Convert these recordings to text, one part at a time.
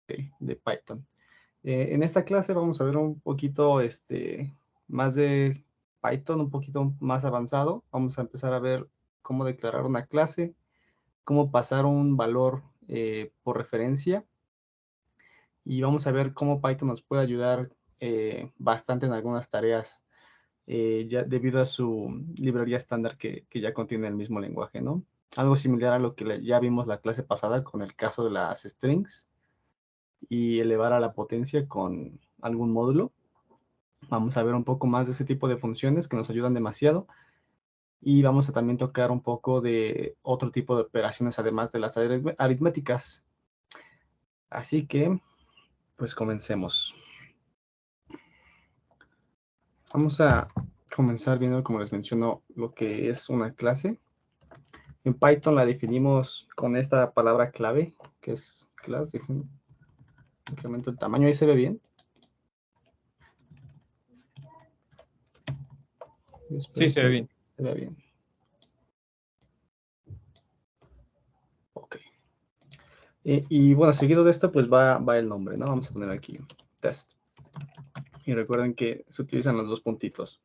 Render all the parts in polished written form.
de Python. En esta clase vamos a ver un poquito más de Python, un poquito más avanzado. Vamos a empezar a ver cómo declarar una clase, cómo pasar un valor por referencia, y vamos a ver cómo Python nos puede ayudar bastante en algunas tareas ya debido a su librería estándar que ya contiene el mismo lenguaje, ¿no? Algo similar a lo que ya vimos la clase pasada con el caso de las strings y elevar a la potencia con algún módulo. Vamos a ver un poco más de ese tipo de funciones que nos ayudan demasiado, y vamos a también tocar un poco de otro tipo de operaciones además de las aritméticas. Así que, pues comencemos. Vamos a comenzar viendo, como les menciono, lo que es una clase. En Python la definimos con esta palabra clave, que es class. Incremento el tamaño, ahí se ve bien. Sí, se ve bien. Se ve bien. Ok. Y bueno, seguido de esto, pues va el nombre, ¿no? Vamos a poner aquí test. Y recuerden que se utilizan los dos puntitos.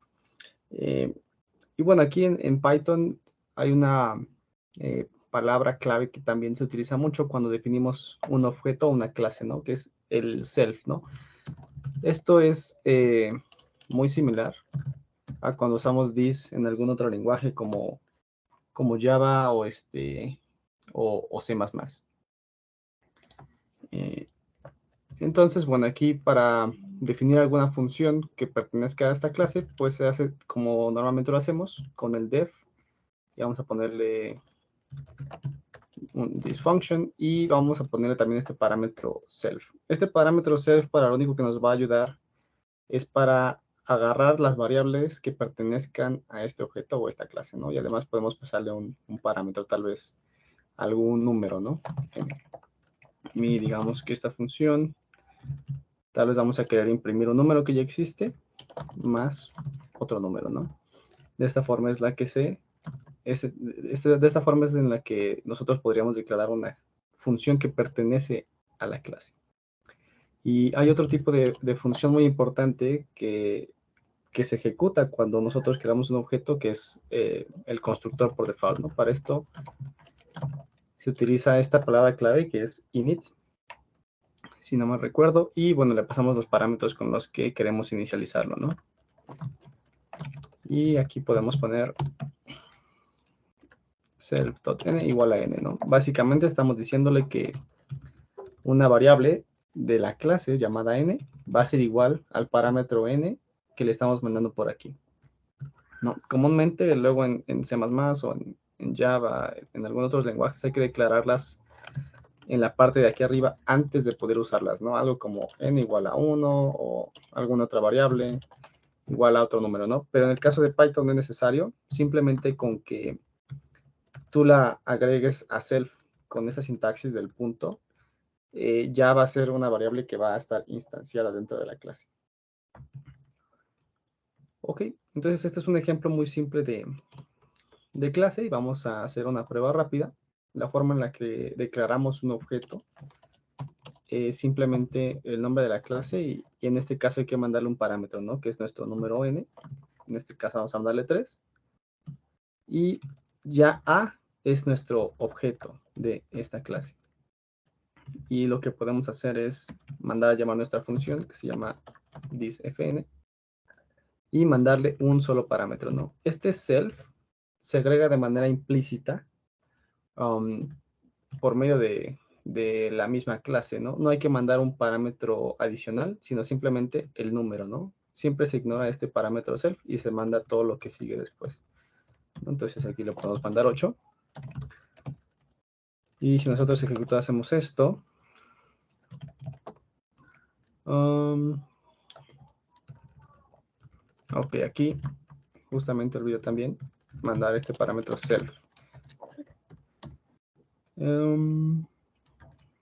Y bueno, aquí en Python hay una palabra clave que también se utiliza mucho cuando definimos un objeto o una clase, ¿no? Que es el self, ¿no? Esto es muy similar a cuando usamos this en algún otro lenguaje como Java o C++. Entonces, bueno, aquí para definir alguna función que pertenezca a esta clase, pues se hace como normalmente lo hacemos, con el def, y vamos a ponerle un this function, y vamos a ponerle también este parámetro self. Este parámetro self, para lo único que nos va a ayudar es para agarrar las variables que pertenezcan a este objeto o esta clase, ¿no? Y además podemos pasarle un parámetro, tal vez algún número, ¿no? Y digamos que esta función, tal vez vamos a querer imprimir un número que ya existe, más otro número, ¿no? De esta forma es la que de esta forma es en la que nosotros podríamos declarar una función que pertenece a la clase. Y hay otro tipo de función muy importante que se ejecuta cuando nosotros creamos un objeto, que es el constructor por default, ¿no? Para esto se utiliza esta palabra clave que es init, si no me recuerdo, y bueno, le pasamos los parámetros con los que queremos inicializarlo, ¿no? Y aquí podemos poner self.n igual a n, ¿no? Básicamente estamos diciéndole que una variable de la clase llamada n va a ser igual al parámetro n que le estamos mandando por aquí, ¿no? Comúnmente luego en C++ o en Java, en algunos otros lenguajes, hay que declararlas en la parte de aquí arriba antes de poder usarlas, ¿no? Algo como n igual a 1 o alguna otra variable igual a otro número, ¿no? Pero en el caso de Python no es necesario, simplemente con que tú la agregues a self con esa sintaxis del punto, ya va a ser una variable que va a estar instanciada dentro de la clase. Ok, entonces este es un ejemplo muy simple de clase, y vamos a hacer una prueba rápida. La forma en la que declaramos un objeto es simplemente el nombre de la clase, y en este caso hay que mandarle un parámetro, ¿no? Que es nuestro número n. En este caso vamos a mandarle 3. Y ya A es nuestro objeto de esta clase. Y lo que podemos hacer es mandar a llamar nuestra función, que se llama thisFN, y mandarle un solo parámetro, ¿no? Este self se agrega de manera implícita por medio de la misma clase, ¿no? No hay que mandar un parámetro adicional, sino simplemente el número, ¿no? Siempre se ignora este parámetro self y se manda todo lo que sigue después. Entonces aquí le podemos mandar 8. Y si nosotros ejecutásemos esto, ok, aquí justamente olvido también mandar este parámetro self.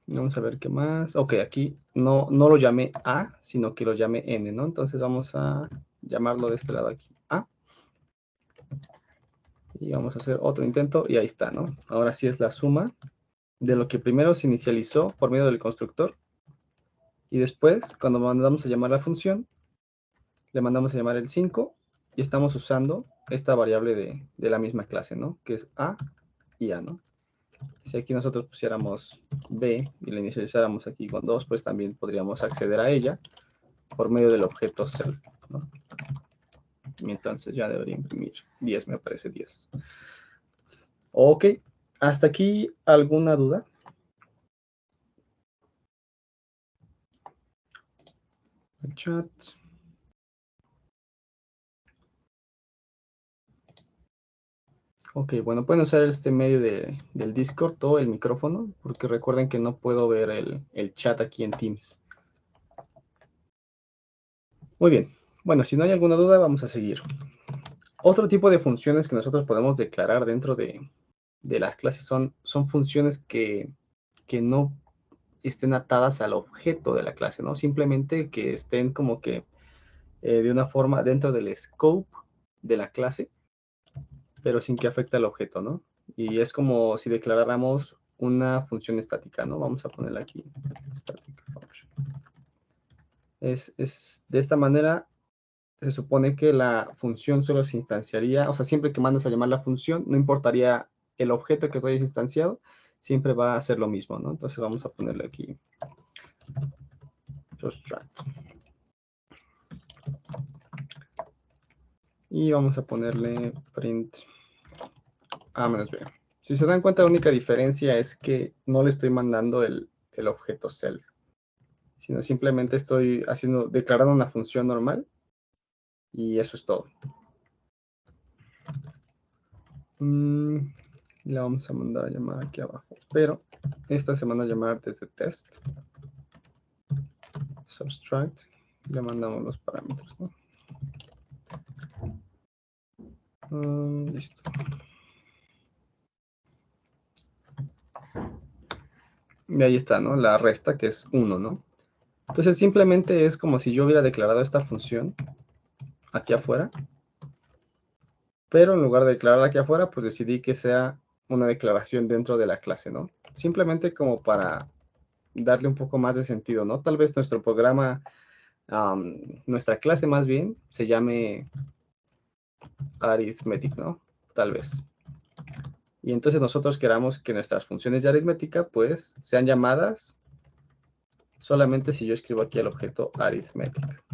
Vamos a ver qué más. Ok, aquí no lo llamé A, sino que lo llamé N, ¿no? Entonces vamos a llamarlo de este lado aquí A. Y vamos a hacer otro intento y ahí está, ¿no? Ahora sí es la suma de lo que primero se inicializó por medio del constructor Y después, cuando mandamos a llamar la función, le mandamos a llamar el 5 y estamos usando esta variable de la misma clase, ¿no? Que es A y A, ¿no? Si aquí nosotros pusiéramos B y la inicializáramos aquí con 2, pues también podríamos acceder a ella por medio del objeto self, ¿no? Y entonces ya debería imprimir 10, me parece 10. Ok, ¿hasta aquí alguna duda? El chat. Ok, bueno, pueden usar este medio del Discord o el micrófono, porque recuerden que no puedo ver el chat aquí en Teams. Muy bien, bueno, si no hay alguna duda, vamos a seguir. Otro tipo de funciones que nosotros podemos declarar dentro de las clases son funciones que no estén atadas al objeto de la clase, ¿no? Simplemente que estén como que de una forma dentro del scope de la clase, pero sin que afecte al objeto, ¿no? Y es como si declaráramos una función estática, ¿no? Vamos a ponerla aquí, static function. Es de esta manera, se supone que la función solo se instanciaría, o sea, siempre que mandas a llamar la función, no importaría el objeto que tú hayas instanciado, siempre va a hacer lo mismo, ¿no? Entonces vamos a ponerle aquí subtract. Y vamos a ponerle print A menos B. Si se dan cuenta, la única diferencia es que no le estoy mandando el objeto self, sino simplemente estoy declarando una función normal y eso es todo. La vamos a mandar a llamar aquí abajo, pero esta se manda a llamar desde test, subtract, y le mandamos los parámetros, ¿no? Listo. Y ahí está, ¿no? La resta, que es 1, ¿no? Entonces simplemente es como si yo hubiera declarado esta función aquí afuera, pero en lugar de declararla aquí afuera, pues decidí que sea una declaración dentro de la clase, ¿no? Simplemente como para darle un poco más de sentido, ¿no? Tal vez nuestro programa, nuestra clase más bien, se llame arithmetic, ¿no? Tal vez. Y entonces nosotros queramos que nuestras funciones de aritmética, pues, sean llamadas solamente si yo escribo aquí el objeto arithmetic.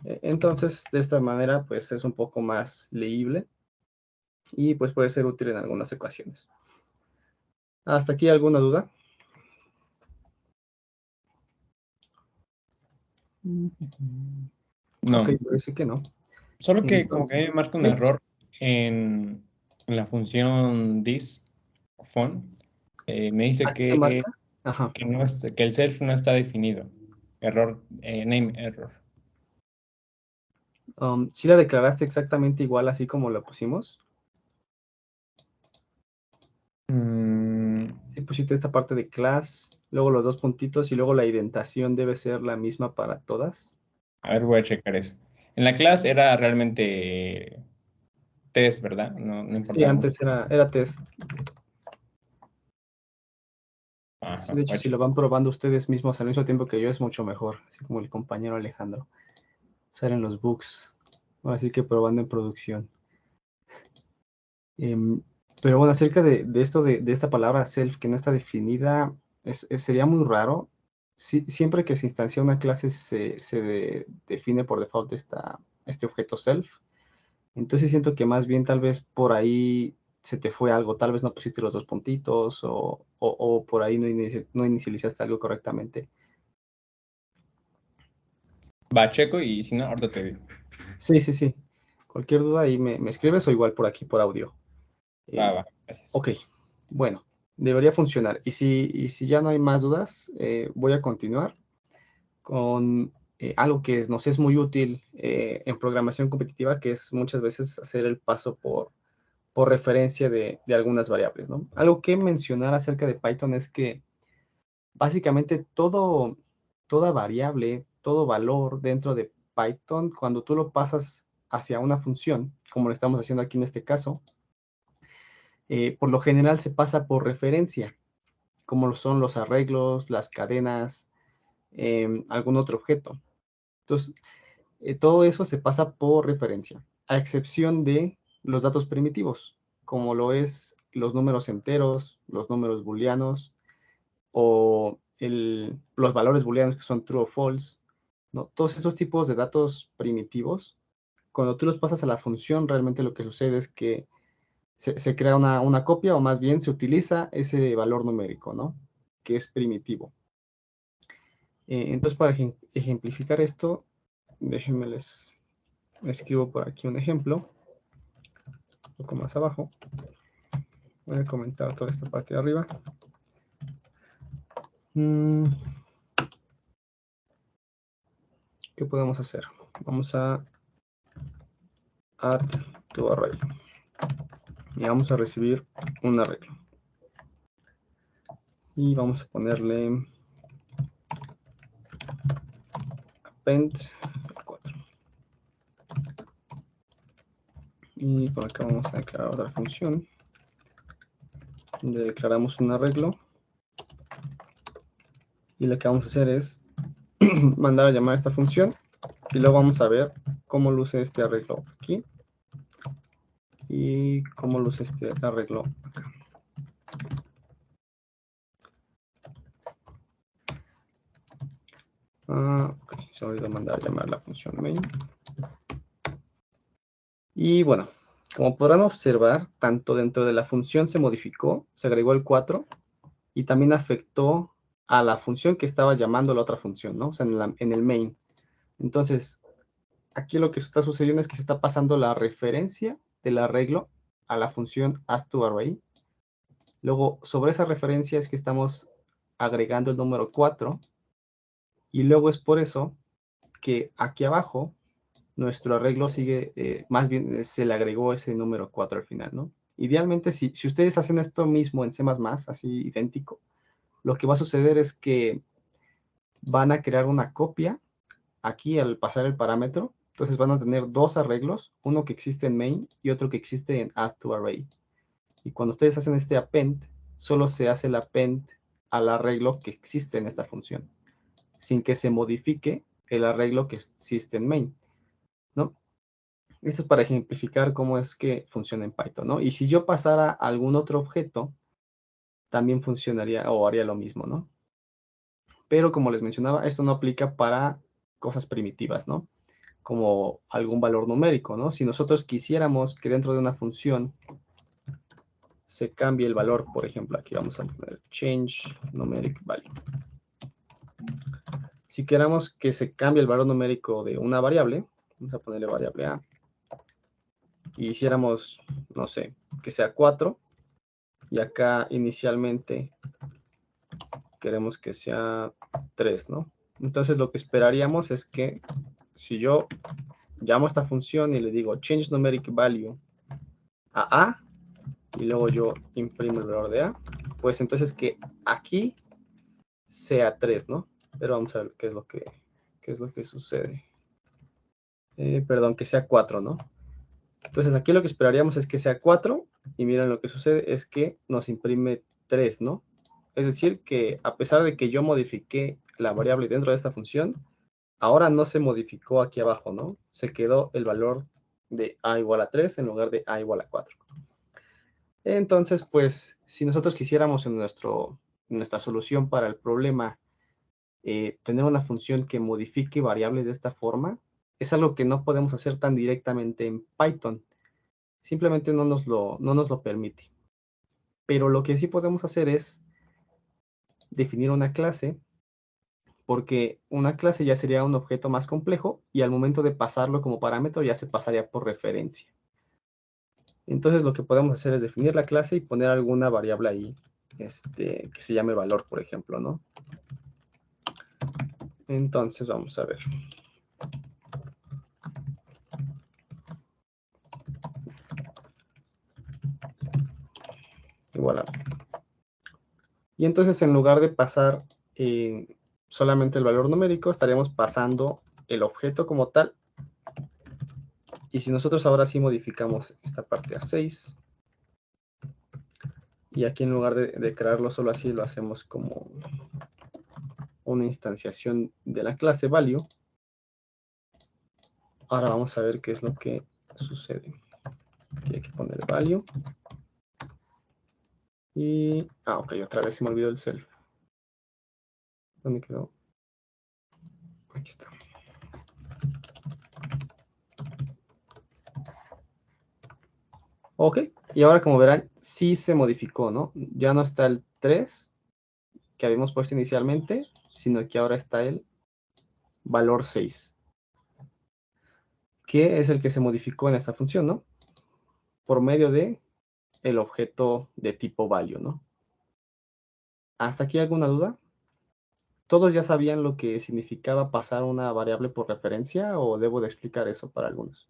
Entonces, de esta manera, pues, es un poco más leíble y, pues, puede ser útil en algunas ocasiones. ¿Hasta aquí alguna duda? No. Ok, parece que no. Solo que Entonces, como que me marca un ¿sí? error en la función this fun. Me dice ¿Aquí se marca? Ajá. que el self no está definido. Error, name error. ¿Sí la declaraste exactamente igual así como lo pusimos? Sí pusiste esta parte de class, luego los dos puntitos y luego la indentación debe ser la misma para todas. A ver, voy a checar eso. En la clase era realmente test, ¿verdad? No Sí, importaba mucho. antes era test. Ajá, De voy hecho, a si lo checar. van probando ustedes mismos al mismo tiempo que yo, es mucho mejor, así como el compañero Alejandro. Salen los bugs, así que probando en producción. Pero bueno, acerca de esto, de esta palabra self que no está definida, sería muy raro. Siempre que se instancia una clase se define por default este objeto self. Entonces siento que más bien tal vez por ahí se te fue algo, tal vez no pusiste los dos puntitos o por ahí no inicializaste algo correctamente. Va, checo y si no, ahorita te digo. Sí, sí, sí. Cualquier duda ahí me escribes o igual por aquí por audio. Va, gracias. Ok, bueno, debería funcionar. Y si ya no hay más dudas, voy a continuar con algo que nos es muy útil en programación competitiva, que es muchas veces hacer el paso por referencia de algunas variables, ¿no? Algo que mencionar acerca de Python es que básicamente toda variable, todo valor dentro de Python, cuando tú lo pasas hacia una función, como lo estamos haciendo aquí en este caso, por lo general se pasa por referencia, como son los arreglos, las cadenas, algún otro objeto. Entonces, todo eso se pasa por referencia, a excepción de los datos primitivos, como lo es los números enteros, los números booleanos, o los valores booleanos que son true o false, ¿no? Todos esos tipos de datos primitivos, cuando tú los pasas a la función, realmente lo que sucede es que se crea una copia, o más bien se utiliza ese valor numérico, ¿no? Que es primitivo. Entonces, para ejemplificar esto, déjenme les escribo por aquí un ejemplo, un poco más abajo. Voy a comentar toda esta parte de arriba. ¿Qué podemos hacer? Vamos a add to array. Y vamos a recibir un arreglo. Y vamos a ponerle append 4. Y por acá vamos a declarar otra función. Donde declaramos un arreglo. Y lo que vamos a hacer es mandar a llamar a esta función. Y luego vamos a ver cómo luce este arreglo aquí. Y cómo luce este arreglo acá. Ok, se me olvidó mandar a llamar la función main. Y bueno, como podrán observar, tanto dentro de la función se modificó, se agregó el 4, y también afectó a la función que estaba llamando la otra función, ¿no? O sea, en el main. Entonces, aquí lo que está sucediendo es que se está pasando la referencia del arreglo a la función addToArray. Luego, sobre esa referencia es que estamos agregando el número 4, y luego es por eso que aquí abajo nuestro arreglo sigue, más bien se le agregó ese número 4 al final, ¿no? Idealmente, si ustedes hacen esto mismo en C++, así idéntico, lo que va a suceder es que van a crear una copia aquí al pasar el parámetro. Entonces van a tener dos arreglos, uno que existe en main y otro que existe en addToArray. Y cuando ustedes hacen este append, solo se hace el append al arreglo que existe en esta función, sin que se modifique el arreglo que existe en main, ¿no? Esto es para ejemplificar cómo es que funciona en Python, ¿no? Y si yo pasara a algún otro objeto, también funcionaría o haría lo mismo, ¿no? Pero como les mencionaba, esto no aplica para cosas primitivas, ¿no? Como algún valor numérico, ¿no? Si nosotros quisiéramos que dentro de una función se cambie el valor, por ejemplo, aquí vamos a poner change numeric value. Si queramos que se cambie el valor numérico de una variable, vamos a ponerle variable A, y hiciéramos, no sé, que sea 4, y acá inicialmente queremos que sea 3, ¿no? Entonces lo que esperaríamos es que si yo llamo a esta función y le digo change numeric value a, y luego yo imprimo el valor de A, pues entonces que aquí sea 3, ¿no? Pero vamos a ver qué es lo que sucede. Perdón, que sea 4, ¿no? Entonces aquí lo que esperaríamos es que sea 4, y miren lo que sucede es que nos imprime 3, ¿no? Es decir, que a pesar de que yo modifiqué la variable dentro de esta función, ahora no se modificó aquí abajo, ¿no? Se quedó el valor de A igual a 3 en lugar de A igual a 4. Entonces, pues, si nosotros quisiéramos en nuestra solución para el problema tener una función que modifique variables de esta forma, es algo que no podemos hacer tan directamente en Python. Simplemente no nos lo permite. Pero lo que sí podemos hacer es definir una clase, porque una clase ya sería un objeto más complejo y al momento de pasarlo como parámetro ya se pasaría por referencia. Entonces lo que podemos hacer es definir la clase y poner alguna variable ahí que se llame valor, por ejemplo, ¿no? Entonces vamos a ver. Igual a. Y entonces en lugar de pasar solamente el valor numérico, estaríamos pasando el objeto como tal. Y si nosotros ahora sí modificamos esta parte a 6, y aquí en lugar de crearlo solo así, lo hacemos como una instanciación de la clase value. Ahora vamos a ver qué es lo que sucede. Aquí hay que poner value. Y, ok, otra vez se me olvidó el self. ¿Dónde quedó? Aquí está. Ok, y ahora como verán, sí se modificó, ¿no? Ya no está el 3 que habíamos puesto inicialmente, sino que ahora está el valor 6, que es el que se modificó en esta función, ¿no? Por medio de el objeto de tipo value, ¿no? ¿Hasta aquí alguna duda? ¿Todos ya sabían lo que significaba pasar una variable por referencia o debo de explicar eso para algunos?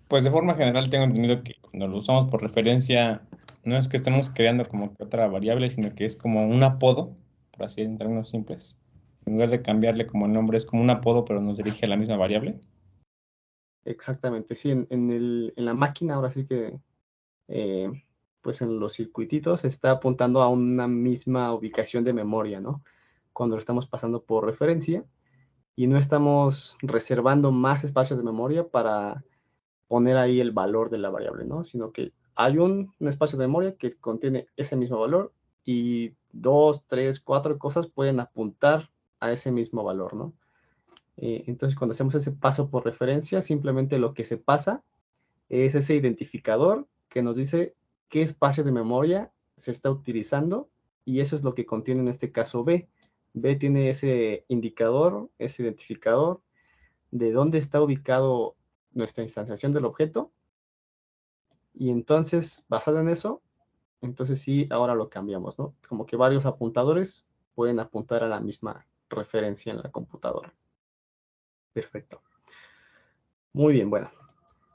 Pues de forma general tengo entendido que cuando lo usamos por referencia, no es que estemos creando como que otra variable, sino que es como un apodo, por así en términos simples. En lugar de cambiarle como el nombre, es como un apodo, pero nos dirige a la misma variable. Exactamente, sí, en la máquina ahora sí que, pues en los circuititos está apuntando a una misma ubicación de memoria, ¿no? Cuando lo estamos pasando por referencia y no estamos reservando más espacio de memoria para poner ahí el valor de la variable, ¿no? Sino que hay un espacio de memoria que contiene ese mismo valor y 2, 3, 4 cosas pueden apuntar a ese mismo valor, ¿no? Entonces, cuando hacemos ese paso por referencia, simplemente lo que se pasa es ese identificador que nos dice qué espacio de memoria se está utilizando y eso es lo que contiene en este caso B. B tiene ese indicador, ese identificador de dónde está ubicado nuestra instanciación del objeto y entonces, basado en eso, entonces sí, ahora lo cambiamos, ¿no? Como que varios apuntadores pueden apuntar a la misma referencia en la computadora. Perfecto. Muy bien, bueno.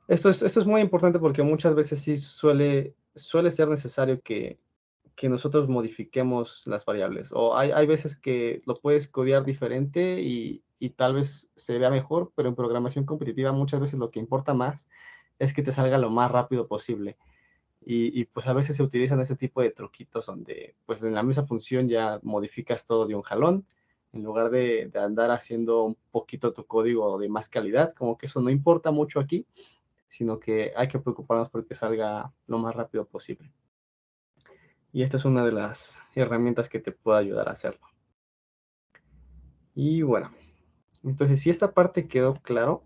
Esto es muy importante porque muchas veces sí suele ser necesario que nosotros modifiquemos las variables. O hay veces que lo puedes codear diferente y tal vez se vea mejor, pero en programación competitiva muchas veces lo que importa más es que te salga lo más rápido posible. Pues a veces se utilizan este tipo de truquitos donde pues en la misma función ya modificas todo de un jalón, en lugar de andar haciendo un poquito tu código de más calidad, como que eso no importa mucho aquí, sino que hay que preocuparnos porque salga lo más rápido posible. Y esta es una de las herramientas que te puede ayudar a hacerlo. Y bueno, entonces si esta parte quedó claro,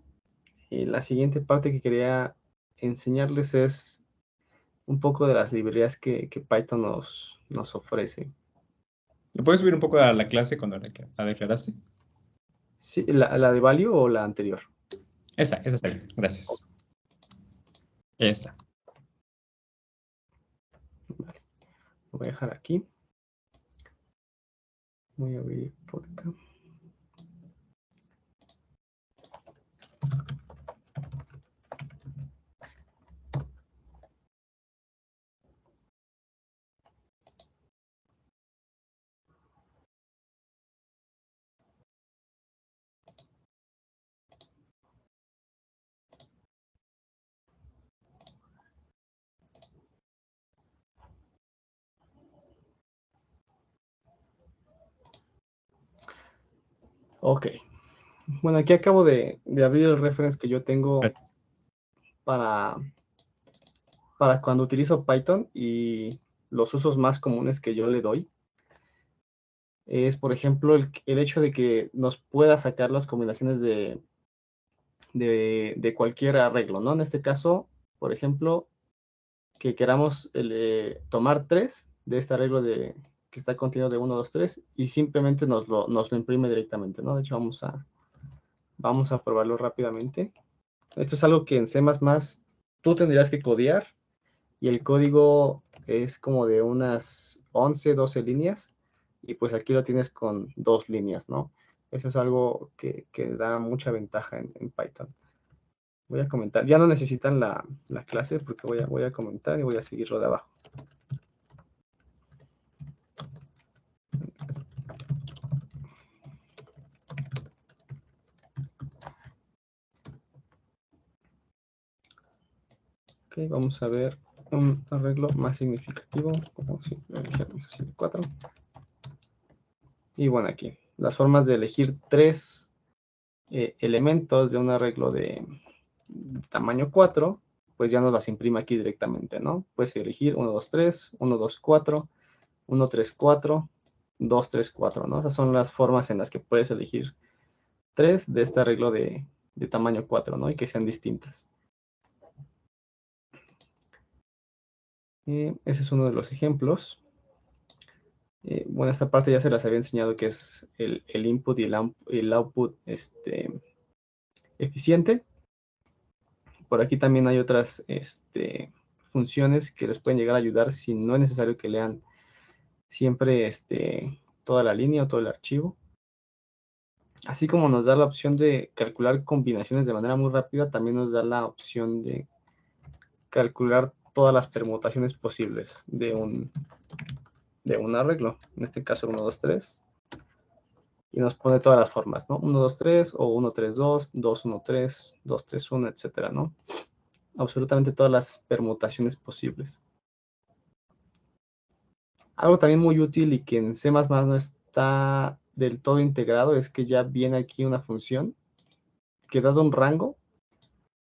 la siguiente parte que quería enseñarles es un poco de las librerías que Python nos ofrece. ¿Le puedes subir un poco a la clase cuando la declaraste? Sí, ¿la de value o la anterior? Esa está bien, gracias. Esa. Vale, lo voy a dejar aquí. Voy a abrir por acá. Ok. Bueno, aquí acabo de abrir el reference que yo tengo Gracias. para cuando utilizo Python y los usos más comunes que yo le doy es, por ejemplo, el hecho de que nos pueda sacar las combinaciones de cualquier arreglo, ¿no? En este caso, por ejemplo, que queramos tomar 3 de este arreglo que está contenido de 1, 2, 3 y simplemente nos lo imprime directamente, ¿no? De hecho, vamos a probarlo rápidamente. Esto es algo que en C++ tú tendrías que codear y el código es como de unas 11, 12 líneas y pues aquí lo tienes con 2 líneas, ¿no? Eso es algo que da mucha ventaja en Python. Voy a comentar, ya no necesitan la clase porque voy a comentar y voy a seguirlo de abajo. Ok, vamos a ver un arreglo más significativo, como si lo eligiéramos así de 4. Y bueno, aquí, las formas de elegir 3 elementos de un arreglo de tamaño 4, pues ya nos las imprime aquí directamente, ¿no? Puedes elegir 1, 2, 3, 1, 2, 4, 1, 3, 4, 2, 3, 4, ¿no? Esas son las formas en las que puedes elegir 3 de este arreglo de tamaño 4, ¿no? Y que sean distintas. Ese es uno de los ejemplos. Bueno, esta parte ya se las había enseñado, que es el input y el output eficiente. Por aquí también hay otras funciones que les pueden llegar a ayudar si no es necesario que lean siempre toda la línea o todo el archivo. Así como nos da la opción de calcular combinaciones de manera muy rápida, también nos da la opción de calcular todas las permutaciones posibles de un arreglo. En este caso 1, 2, 3. Y nos pone todas las formas, ¿no? 1, 2, 3 o 1, 3, 2, 2, 1, 3, 2, 3, 1, etcétera, ¿no? Absolutamente todas las permutaciones posibles. Algo también muy útil y que en C++ no está del todo integrado es que ya viene aquí una función que, dado un rango,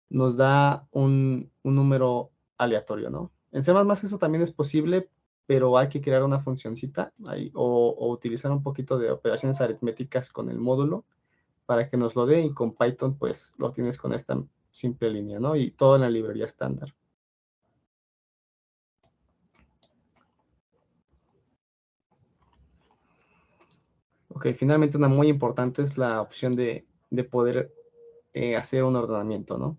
nos da un número aleatorio, ¿no? En C++ eso también es posible, pero hay que crear una funcioncita ahí, o utilizar un poquito de operaciones aritméticas con el módulo para que nos lo dé, y con Python pues lo tienes con esta simple línea, ¿no? Y todo en la librería estándar. Ok, finalmente una muy importante es la opción de poder hacer un ordenamiento, ¿no?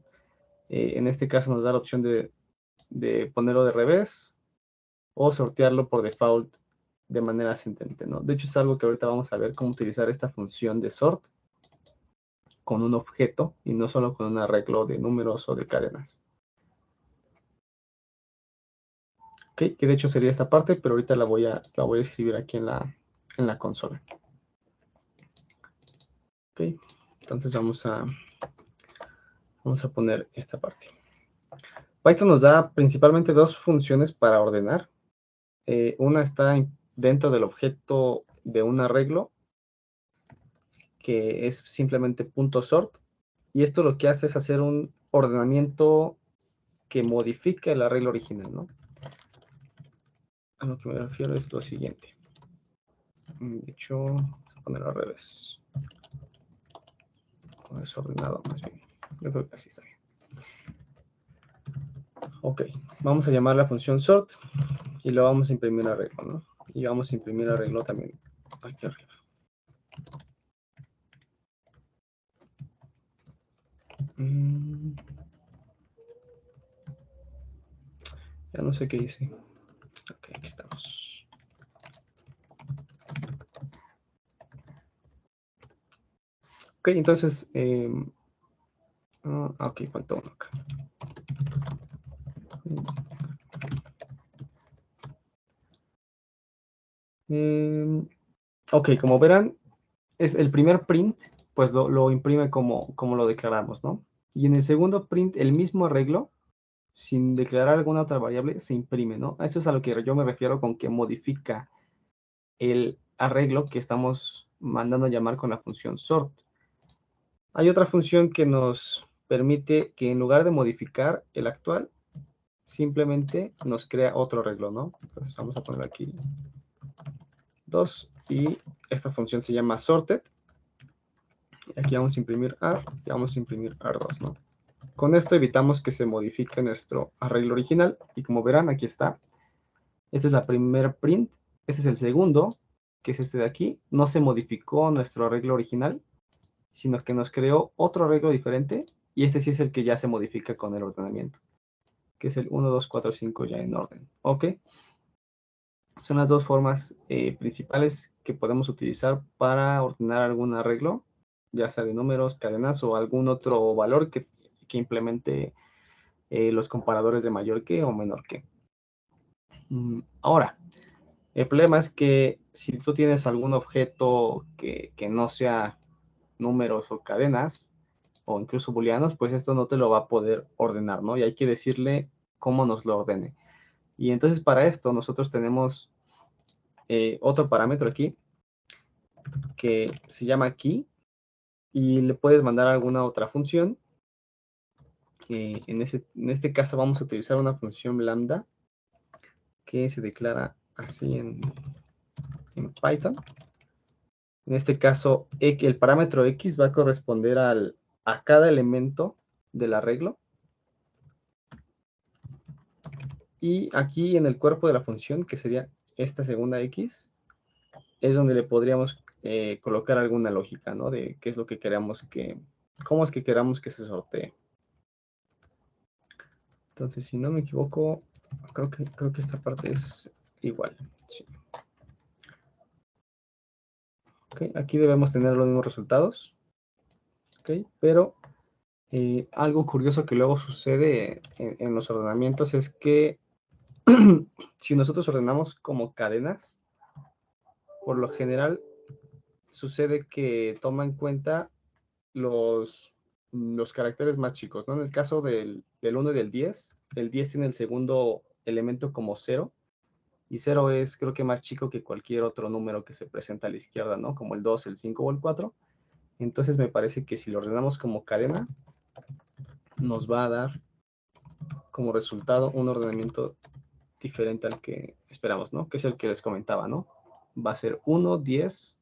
En este caso nos da la opción de ponerlo de revés o sortearlo por default de manera ascendente, ¿no? De hecho es algo que ahorita vamos a ver cómo utilizar esta función de sort con un objeto y no solo con un arreglo de números o de cadenas. Ok, que de hecho sería esta parte, pero ahorita la voy a escribir aquí en la consola. Ok, entonces vamos a poner esta parte. Python nos da principalmente dos funciones para ordenar. Una está dentro del objeto de un arreglo, que es simplemente .sort, y esto lo que hace es hacer un ordenamiento que modifica el arreglo original, ¿no? A lo que me refiero es lo siguiente. De hecho, vamos a ponerlo al revés. O desordenado, más bien. Yo creo que así está bien. Ok, vamos a llamar la función sort y lo vamos a imprimir arreglo, ¿no? Y vamos a imprimir arreglo también aquí arriba. Ya no sé qué hice. Ok, aquí estamos. Ok, entonces, ok, faltó uno acá. Ok, como verán, es el primer print, pues lo imprime como lo declaramos, ¿no? Y en el segundo print, el mismo arreglo, sin declarar alguna otra variable, se imprime, ¿no? Eso es a lo que yo me refiero con que modifica el arreglo que estamos mandando a llamar con la función sort. Hay otra función que nos permite que, en lugar de modificar el actual, simplemente nos crea otro arreglo, ¿no? Entonces vamos a poner aquí 2, y esta función se llama sorted. Aquí vamos a imprimir AR y vamos a imprimir AR2, ¿no? Con esto evitamos que se modifique nuestro arreglo original, y como verán, aquí está. Esta es la primera print, este es el segundo, que es este de aquí. No se modificó nuestro arreglo original, sino que nos creó otro arreglo diferente, y este sí es el que ya se modifica con el ordenamiento, que es el 1, 2, 4, 5 ya en orden. ¿Ok? Son las dos formas principales que podemos utilizar para ordenar algún arreglo, ya sea de números, cadenas o algún otro valor que implemente los comparadores de mayor que o menor que. Ahora, el problema es que si tú tienes algún objeto que no sea números o cadenas, o incluso booleanos, pues esto no te lo va a poder ordenar, ¿no? Y hay que decirle cómo nos lo ordene. Y entonces para esto nosotros tenemos otro parámetro aquí que se llama key y le puedes mandar alguna otra función. En este caso vamos a utilizar una función lambda que se declara así en Python. En este caso, el parámetro x va a corresponder a cada elemento del arreglo. Y aquí en el cuerpo de la función, que sería esta segunda x, es donde le podríamos colocar alguna lógica, ¿no? De qué es lo que queramos cómo es que queramos que se sortee. Entonces, si no me equivoco, creo que esta parte es igual. Sí. Okay, aquí debemos tener los mismos resultados. Okay, pero algo curioso que luego sucede en los ordenamientos es que si nosotros ordenamos como cadenas, por lo general sucede que toma en cuenta los caracteres más chicos, ¿no? En el caso del 1 y del 10, el 10 tiene el segundo elemento como 0, y 0 es creo que más chico que cualquier otro número que se presenta a la izquierda, ¿no? Como el 2, el 5 o el 4. Entonces me parece que si lo ordenamos como cadena, nos va a dar como resultado un ordenamiento diferente al que esperamos, ¿no? Que es el que les comentaba, ¿no? Va a ser 1, 10,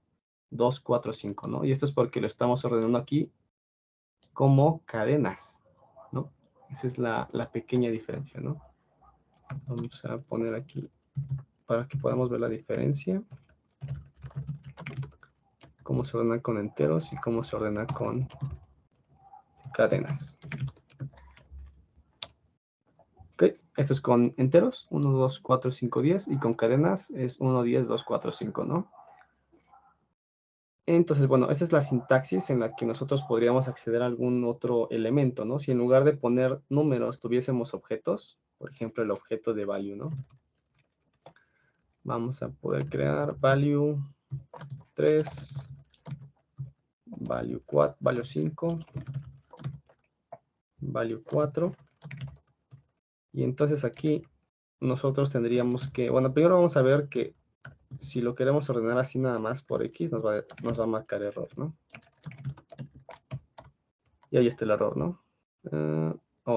2, 4, 5, ¿no? Y esto es porque lo estamos ordenando aquí como cadenas, ¿no? Esa es la pequeña diferencia, ¿no? Vamos a poner aquí para que podamos ver la diferencia. Cómo se ordena con enteros y cómo se ordena con cadenas. Ok, esto es con enteros, 1, 2, 4, 5, 10, y con cadenas es 1, 10, 2, 4, 5, ¿no? Entonces, bueno, esta es la sintaxis en la que nosotros podríamos acceder a algún otro elemento, ¿no? Si en lugar de poner números tuviésemos objetos, por ejemplo, el objeto de value, ¿no? Vamos a poder crear value 3, value 4, value 5, value 4. Y entonces aquí nosotros tendríamos que, bueno, primero vamos a ver que si lo queremos ordenar así nada más por X, nos va a marcar error, ¿no? Y ahí está el error, ¿no?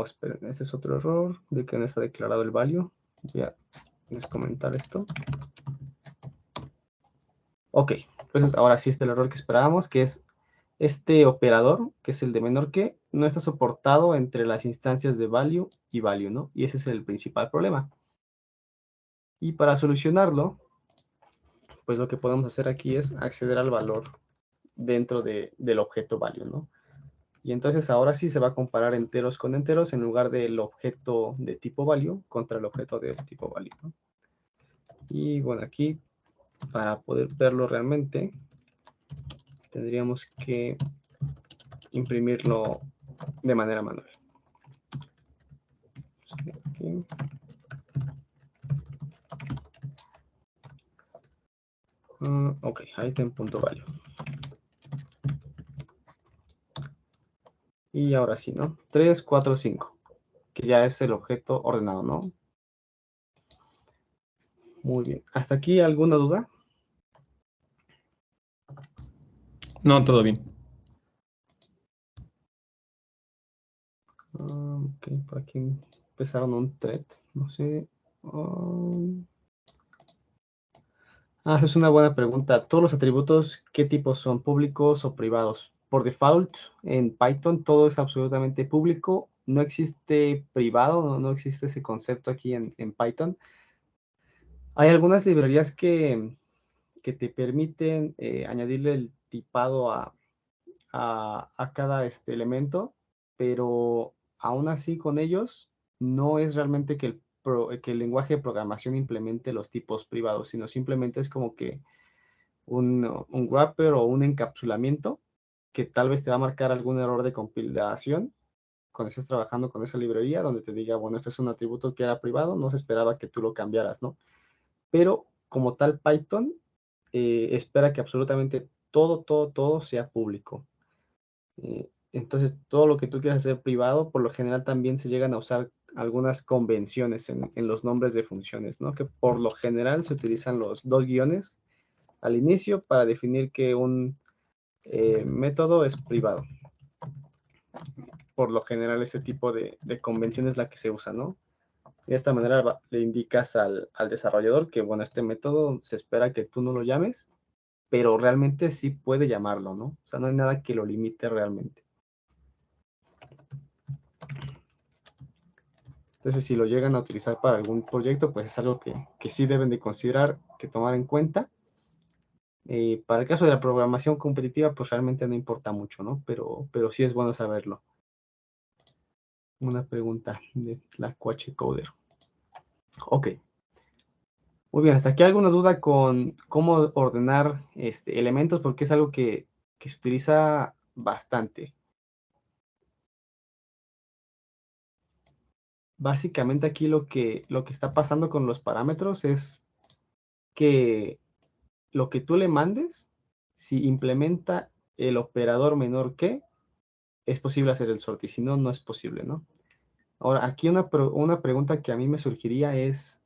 Esperen, este es otro error de que no está declarado el value. Voy a comentar esto. Ok, entonces ahora sí está el error que esperábamos, que es este operador, que es el de menor que, no está soportado entre las instancias de value y value, ¿no? Y ese es el principal problema. Y para solucionarlo, pues lo que podemos hacer aquí es acceder al valor dentro del objeto value, ¿no? Y entonces ahora sí se va a comparar enteros con enteros en lugar del objeto de tipo value contra el objeto de tipo value, ¿no? Y bueno, aquí para poder verlo realmente tendríamos que imprimirlo de manera manual. Aquí. Ok, item.value. Y ahora sí, ¿no? 3, 4, 5, que ya es el objeto ordenado, ¿no? Muy bien. ¿Hasta aquí alguna duda? No, todo bien. Ok, por aquí empezaron un thread, no sé. Esa es una buena pregunta. ¿Todos los atributos qué tipo son? ¿Públicos o privados? Por default, en Python todo es absolutamente público. No existe privado, no existe ese concepto aquí en Python. Hay algunas librerías que te permiten añadirle el tipado a cada elemento, pero aún así con ellos no es realmente que el lenguaje de programación implemente los tipos privados, sino simplemente es como que un wrapper o un encapsulamiento que tal vez te va a marcar algún error de compilación cuando estés trabajando con esa librería, donde te diga, bueno, este es un atributo que era privado, no se esperaba que tú lo cambiaras, ¿no? Pero como tal Python espera que absolutamente todo sea público. Entonces, todo lo que tú quieras hacer privado, por lo general también se llegan a usar algunas convenciones en los nombres de funciones, ¿no? Que por lo general se utilizan los dos guiones al inicio para definir que un método es privado. Por lo general ese tipo de convención es la que se usa, ¿no? De esta manera le indicas al desarrollador que, bueno, este método se espera que tú no lo llames, pero realmente sí puede llamarlo, ¿no? O sea, no hay nada que lo limite realmente. Entonces, si lo llegan a utilizar para algún proyecto, pues es algo que sí deben de considerar, que tomar en cuenta. Para el caso de la programación competitiva, pues realmente no importa mucho, ¿no? Pero sí es bueno saberlo. Una pregunta de la Quache Coder. Ok. Muy bien, ¿hasta aquí alguna duda con cómo ordenar elementos? Porque es algo que se utiliza bastante. Básicamente aquí lo que está pasando con los parámetros es que lo que tú le mandes, si implementa el operador menor que, es posible hacer el sort, y si no, no es posible, ¿no? Ahora, aquí una pregunta que a mí me surgiría es,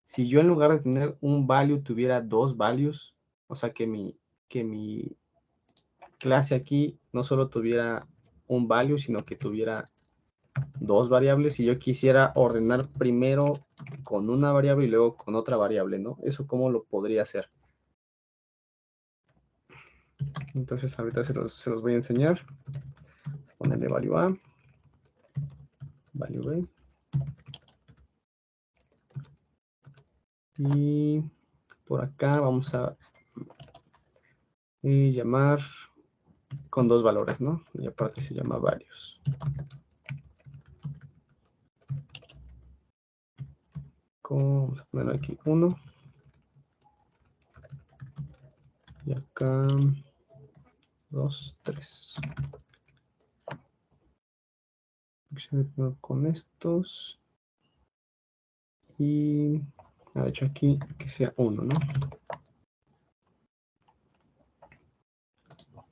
si yo en lugar de tener un value tuviera dos values, o sea, que mi clase aquí no solo tuviera un value, sino que tuviera dos variables, y yo quisiera ordenar primero con una variable y luego con otra variable, ¿no? ¿Eso cómo lo podría hacer? Entonces ahorita se los voy a enseñar. Ponerle value A, value B. Y por acá vamos a llamar con dos valores, ¿no? Y aparte se llama varios. Vamos a poner aquí 1. Y acá 2, 3. Con estos. Y de hecho aquí que sea 1, ¿no?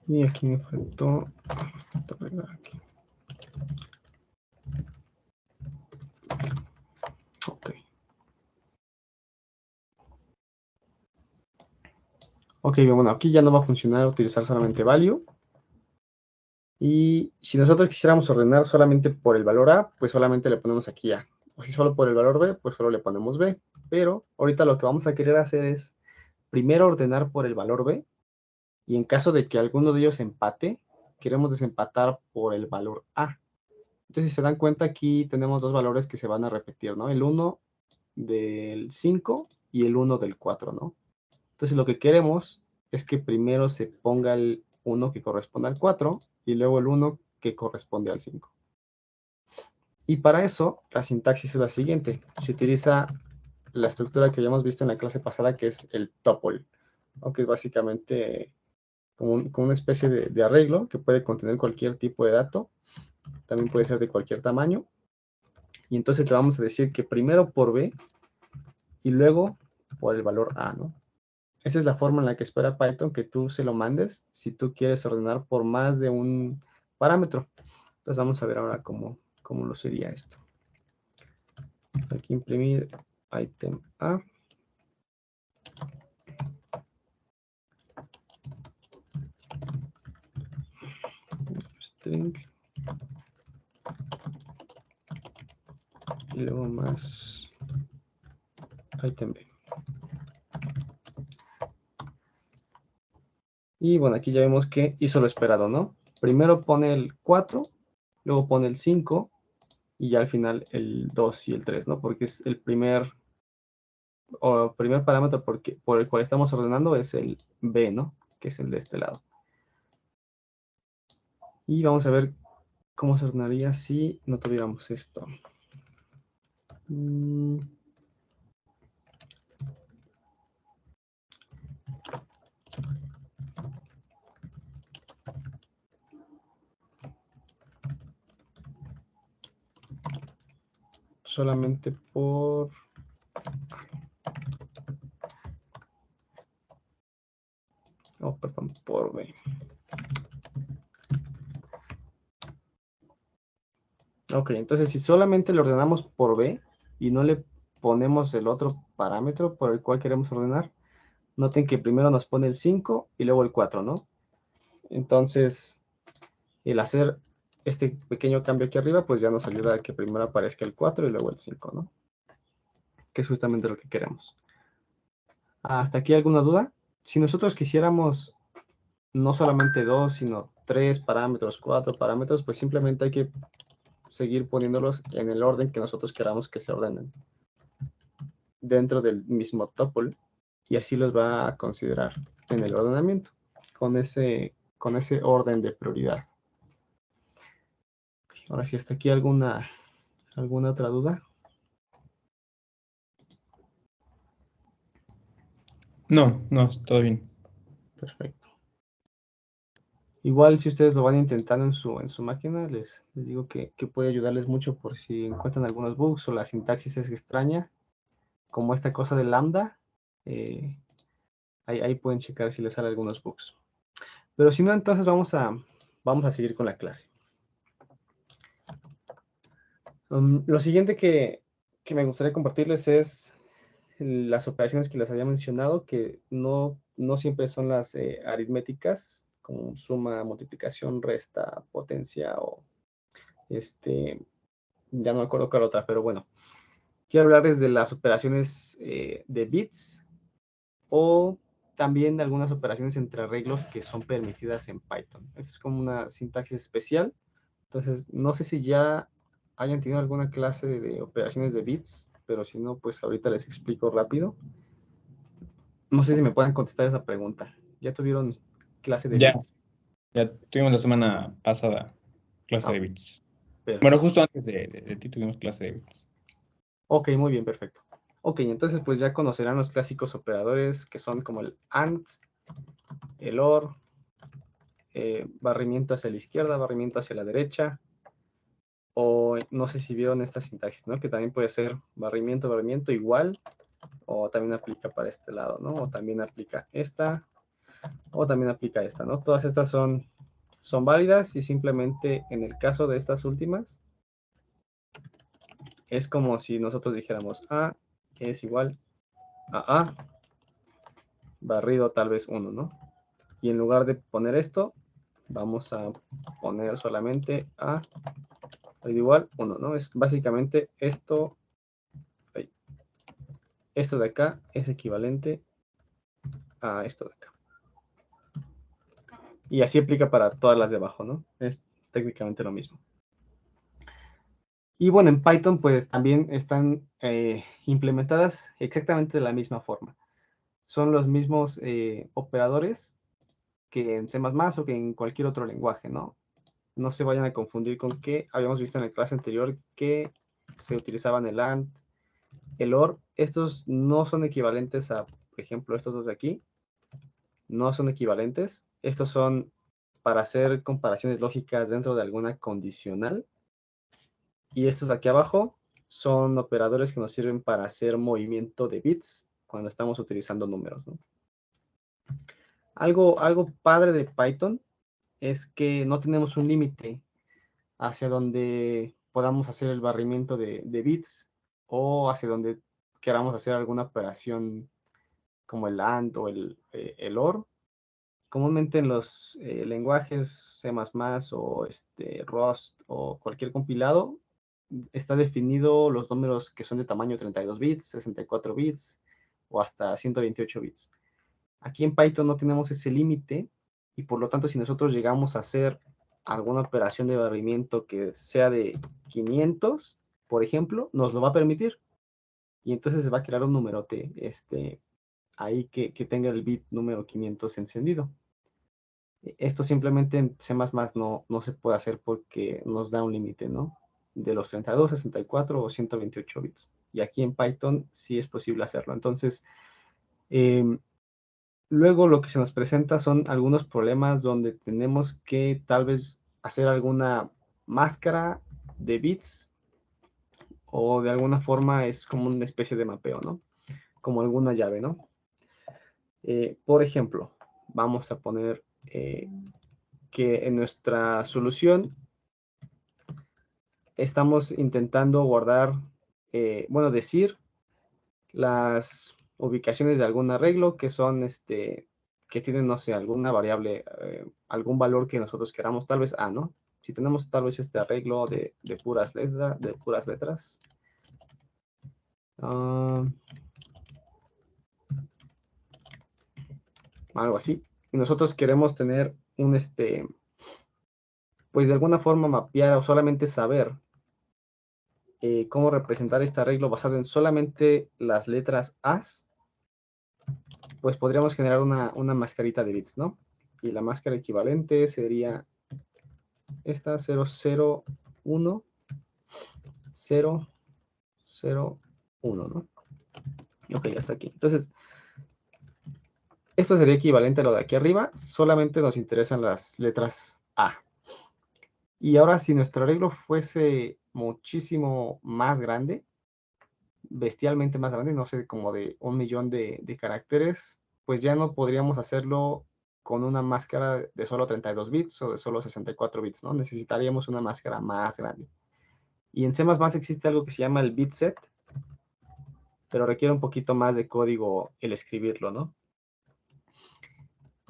Y aquí me faltó aquí. Ok. Ok, bueno, aquí ya no va a funcionar utilizar solamente value. Y si nosotros quisiéramos ordenar solamente por el valor A, pues solamente le ponemos aquí A. O si solo por el valor B, pues solo le ponemos B. Pero ahorita lo que vamos a querer hacer es primero ordenar por el valor B. Y en caso de que alguno de ellos empate, queremos desempatar por el valor A. Entonces, si se dan cuenta, aquí tenemos dos valores que se van a repetir, ¿no? El 1 del 5 y el 1 del 4, ¿no? Entonces, lo que queremos es que primero se ponga el 1 que corresponde al 4 y luego el 1 que corresponde al 5. Y para eso, la sintaxis es la siguiente. Se utiliza la estructura que habíamos visto en la clase pasada, que es el tuple, ¿no? Que es básicamente como una especie de arreglo que puede contener cualquier tipo de dato. También puede ser de cualquier tamaño. Y entonces le vamos a decir que primero por B y luego por el valor A, ¿no? Esa es la forma en la que espera Python que tú se lo mandes si tú quieres ordenar por más de un parámetro. Entonces vamos a ver ahora cómo lo sería esto. Aquí imprimir item A. String. Y luego más item B. Y bueno, aquí ya vemos que hizo lo esperado, ¿no? Primero pone el 4, luego pone el 5 y ya al final el 2 y el 3, ¿no? Porque es el primer parámetro por el cual estamos ordenando es el B, ¿no? Que es el de este lado. Y vamos a ver cómo se ordenaría si no tuviéramos esto. Solamente por... Oh, perdón, por B. Ok, entonces si solamente lo ordenamos por B y no le ponemos el otro parámetro por el cual queremos ordenar, noten que primero nos pone el 5 y luego el 4, ¿no? Entonces, el hacer este pequeño cambio aquí arriba, pues ya nos ayuda a que primero aparezca el 4 y luego el 5, ¿no? Que es justamente lo que queremos. ¿Hasta aquí alguna duda? Si nosotros quisiéramos no solamente 2, sino 3 parámetros, 4 parámetros, pues simplemente hay que seguir poniéndolos en el orden que nosotros queramos que se ordenen dentro del mismo tuple, y así los va a considerar en el ordenamiento con ese orden de prioridad. Ahora sí, hasta aquí alguna otra duda. No, todo bien. Perfecto. Igual si ustedes lo van intentando en su máquina, les digo que puede ayudarles mucho por si encuentran algunos bugs o la sintaxis es extraña, como esta cosa de lambda. Ahí pueden checar si les sale algunos bugs. Pero si no, entonces vamos a seguir con la clase. Lo siguiente que me gustaría compartirles es las operaciones que les había mencionado, que no siempre son las aritméticas, como suma, multiplicación, resta, potencia o ya no me acuerdo cuál otra, pero bueno. Quiero hablarles de las operaciones de bits o también de algunas operaciones entre arreglos que son permitidas en Python. Esa es como una sintaxis especial. Entonces, no sé si ya hayan tenido alguna clase de operaciones de bits, pero si no, pues ahorita les explico rápido. No sé si me pueden contestar esa pregunta. ¿Ya tuvieron clase de Ya, bits? ya tuvimos la semana pasada clase Ah, de bits. Bueno, perfecto. justo antes de ti tuvimos clase de bits. Ok, muy bien, perfecto. Ok, entonces pues ya conocerán los clásicos operadores que son como el AND, el OR, barrimiento hacia la izquierda, barrimiento hacia la derecha, o no sé si vieron esta sintaxis, ¿no? Que también puede ser barrimiento, barrimiento igual, o también aplica para este lado, ¿no? O también aplica esta, o también aplica esta, ¿no? Todas estas son válidas y simplemente en el caso de estas últimas, es como si nosotros dijéramos A es igual a A, barrido tal vez 1, ¿no? Y en lugar de poner esto, vamos a poner solamente A igual 1, ¿no? Es básicamente esto, esto de acá es equivalente a esto de acá. Y así aplica para todas las de abajo, ¿no? Es técnicamente lo mismo. Y bueno, en Python pues también están implementadas exactamente de la misma forma. Son los mismos operadores que en C++ o que en cualquier otro lenguaje, ¿no? No se vayan a confundir con que habíamos visto en la clase anterior que se utilizaban el AND, el OR. Estos no son equivalentes a, por ejemplo, estos dos de aquí. No son equivalentes. Estos son para hacer comparaciones lógicas dentro de alguna condicional. Y estos de aquí abajo son operadores que nos sirven para hacer movimiento de bits cuando estamos utilizando números, ¿no? Algo padre de Python es que no tenemos un límite hacia donde podamos hacer el barrimiento de bits o hacia donde queramos hacer alguna operación como el AND o el OR. Comúnmente en los lenguajes C++ o Rust o cualquier compilado, está definido los números que son de tamaño 32 bits, 64 bits o hasta 128 bits. Aquí en Python no tenemos ese límite y por lo tanto si nosotros llegamos a hacer alguna operación de barrimiento que sea de 500, por ejemplo, nos lo va a permitir y entonces se va a crear un numerote ahí que tenga el bit número 500 encendido. Esto simplemente en C++ no se puede hacer porque nos da un límite, ¿no? De los 32, 64 o 128 bits. Y aquí en Python sí es posible hacerlo. Entonces, luego lo que se nos presenta son algunos problemas donde tenemos que tal vez hacer alguna máscara de bits o de alguna forma es como una especie de mapeo, ¿no? Como alguna llave, ¿no? Por ejemplo, vamos a poner que en nuestra solución estamos intentando guardar, bueno, decir las ubicaciones de algún arreglo que son, que tienen, no sé, alguna variable, algún valor que nosotros queramos, tal vez A, ¿no? Si tenemos tal vez este arreglo de puras letras, algo así, y nosotros queremos tener un, pues de alguna forma mapear o solamente saber cómo representar este arreglo basado en solamente las letras A, pues podríamos generar una mascarita de bits, ¿no? Y la máscara equivalente sería esta 001, 0, 0, 1, ¿no? Ok, ya está aquí. Entonces, esto sería equivalente a lo de aquí arriba, solamente nos interesan las letras A. Y ahora, si nuestro arreglo fuese muchísimo más grande, bestialmente más grande, no sé, como de 1 millón de caracteres, pues ya no podríamos hacerlo con una máscara de solo 32 bits o de solo 64 bits, ¿no? Necesitaríamos una máscara más grande. Y en C++ existe algo que se llama el bitset, pero requiere un poquito más de código el escribirlo, ¿no?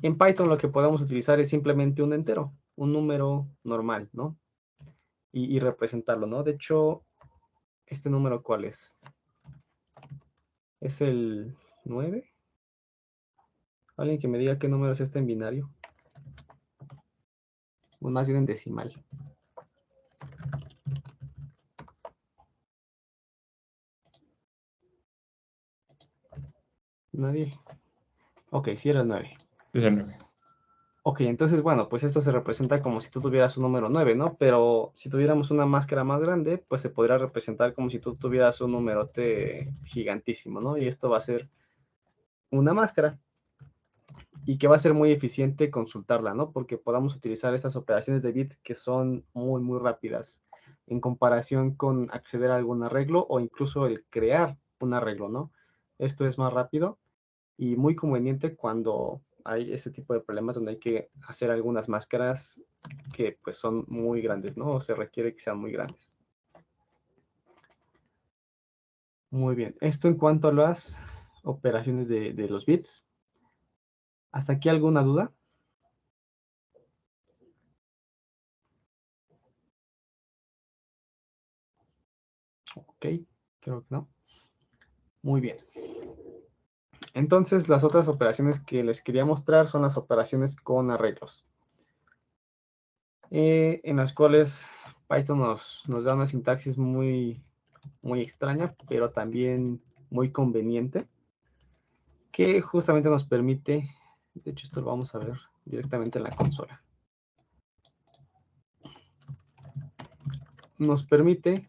En Python lo que podemos utilizar es simplemente un entero, un número normal, ¿no? Y representarlo, ¿no? De hecho, ¿este número cuál es? ¿Es el 9? Alguien que me diga qué número es este en binario. O más bien en decimal. ¿Nadie? Ok, sí era el 9. Es el 9. Ok, entonces, bueno, pues esto se representa como si tú tuvieras un número 9, ¿no? Pero si tuviéramos una máscara más grande, pues se podría representar como si tú tuvieras un numerote gigantísimo, ¿no? Y esto va a ser una máscara y que va a ser muy eficiente consultarla, ¿no? Porque podamos utilizar estas operaciones de bits que son muy, muy rápidas en comparación con acceder a algún arreglo o incluso el crear un arreglo, ¿no? Esto es más rápido y muy conveniente cuando hay este tipo de problemas donde hay que hacer algunas máscaras que pues son muy grandes, ¿no? O se requiere que sean muy grandes. Muy bien, esto en cuanto a las operaciones de los bits. ¿Hasta aquí alguna duda? Ok, creo que no. Muy bien. Entonces, las otras operaciones que les quería mostrar son las operaciones con arreglos, en las cuales Python nos da una sintaxis muy, muy extraña, pero también muy conveniente, que justamente nos permite, de hecho esto lo vamos a ver directamente en la consola, nos permite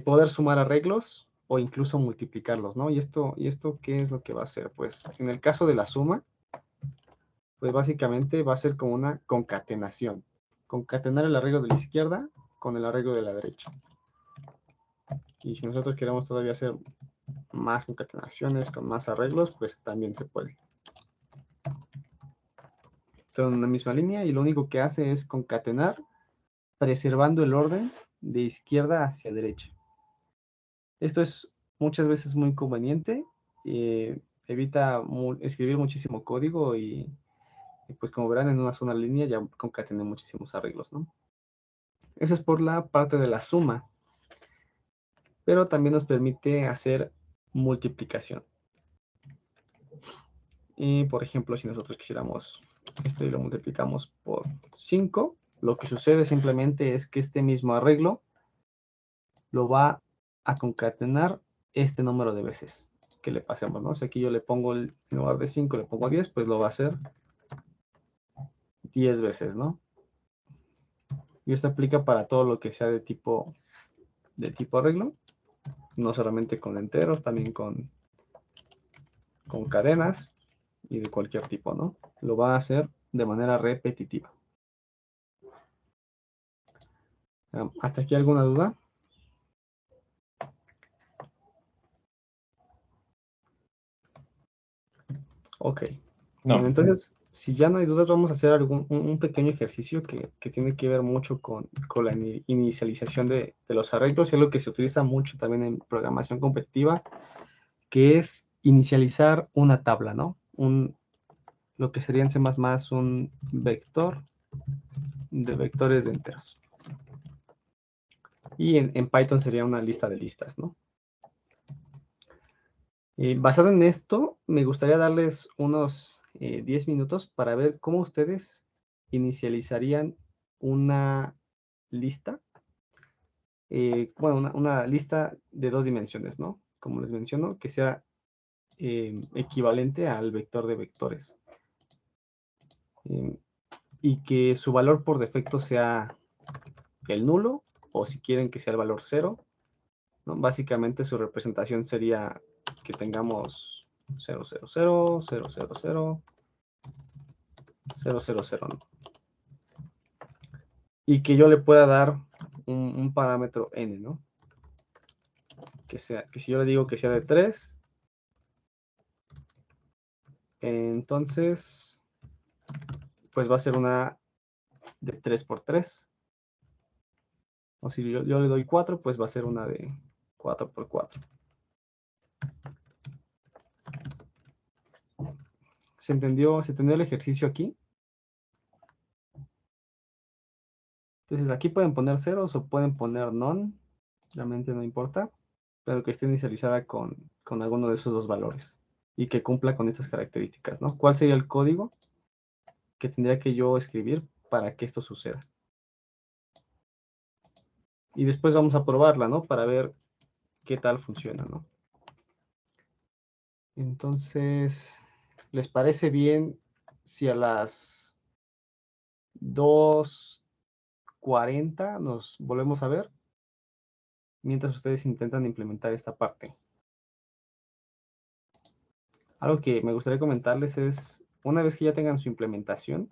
poder sumar arreglos o incluso multiplicarlos, ¿no? ¿Y esto qué es lo que va a hacer? Pues en el caso de la suma, pues básicamente va a ser como una concatenación. Concatenar el arreglo de la izquierda con el arreglo de la derecha. Y si nosotros queremos todavía hacer más concatenaciones con más arreglos, pues también se puede. Todo en una misma línea y lo único que hace es concatenar preservando el orden de izquierda hacia derecha. Esto es muchas veces muy conveniente, evita escribir muchísimo código y pues como verán en una sola línea ya concatené muchísimos arreglos, ¿no? Eso es por la parte de la suma, pero también nos permite hacer multiplicación. Y por ejemplo, si nosotros quisiéramos esto y lo multiplicamos por 5, lo que sucede simplemente es que este mismo arreglo lo va a concatenar este número de veces que le pasemos, ¿no? Si aquí yo le pongo, en lugar de 5, le pongo 10, pues lo va a hacer 10 veces, ¿no? Y esto aplica para todo lo que sea de tipo arreglo, no solamente con enteros, también con cadenas y de cualquier tipo, ¿no? Lo va a hacer de manera repetitiva. ¿Hasta aquí alguna duda? Ok. No. Bueno, entonces si ya no hay dudas, vamos a hacer un pequeño ejercicio que tiene que ver mucho con la inicialización de los arreglos, y algo que se utiliza mucho también en programación competitiva, que es inicializar una tabla, ¿no? Lo que sería en C++ un vector de vectores de enteros. Y en Python sería una lista de listas, ¿no? Basado en esto, me gustaría darles unos 10 minutos para ver cómo ustedes inicializarían una lista, bueno, una lista de 2 dimensiones, ¿no? Como les menciono, que sea equivalente al vector de vectores. Y que su valor por defecto sea el nulo, o si quieren que sea el valor 0, ¿no? Básicamente su representación sería que tengamos 0, 0, 0, 0, 0, 0, 0, 0, 0, ¿no? Y que yo le pueda dar un parámetro n, ¿no? Que si yo le digo que sea de 3, entonces, pues va a ser una de 3 por 3. O si yo le doy 4, pues va a ser una de 4 por 4. ¿Se entendió el ejercicio aquí? Entonces aquí pueden poner ceros o pueden poner none, realmente no importa, pero que esté inicializada con alguno de esos dos valores y que cumpla con estas características, ¿no? ¿Cuál sería el código que tendría que yo escribir para que esto suceda? Y después vamos a probarla, ¿no? Para ver qué tal funciona, ¿no? Entonces, ¿les parece bien si a las 2:40 nos volvemos a ver? Mientras ustedes intentan implementar esta parte. Algo que me gustaría comentarles es, una vez que ya tengan su implementación,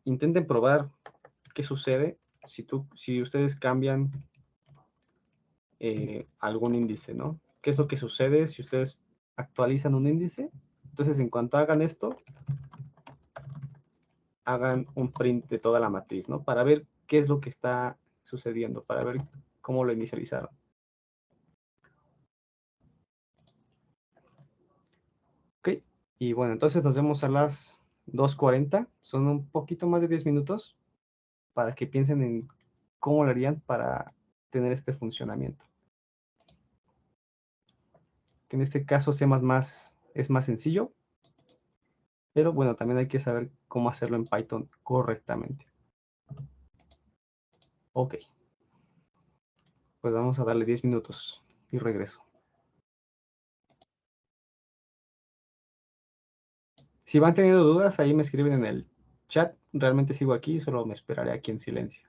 intenten probar qué sucede si ustedes cambian algún índice, ¿no? ¿Qué es lo que sucede si ustedes actualizan un índice? Entonces, en cuanto hagan esto, hagan un print de toda la matriz, ¿no? Para ver qué es lo que está sucediendo, para ver cómo lo inicializaron. Ok, y bueno, entonces nos vemos a las 2:40. Son un poquito más de 10 minutos para que piensen en cómo lo harían para tener este funcionamiento. Que en este caso C++ es más sencillo, pero bueno, también hay que saber cómo hacerlo en Python correctamente. Ok, pues vamos a darle 10 minutos y regreso. Si van teniendo dudas, ahí me escriben en el chat. Realmente sigo aquí, solo me esperaré aquí en silencio.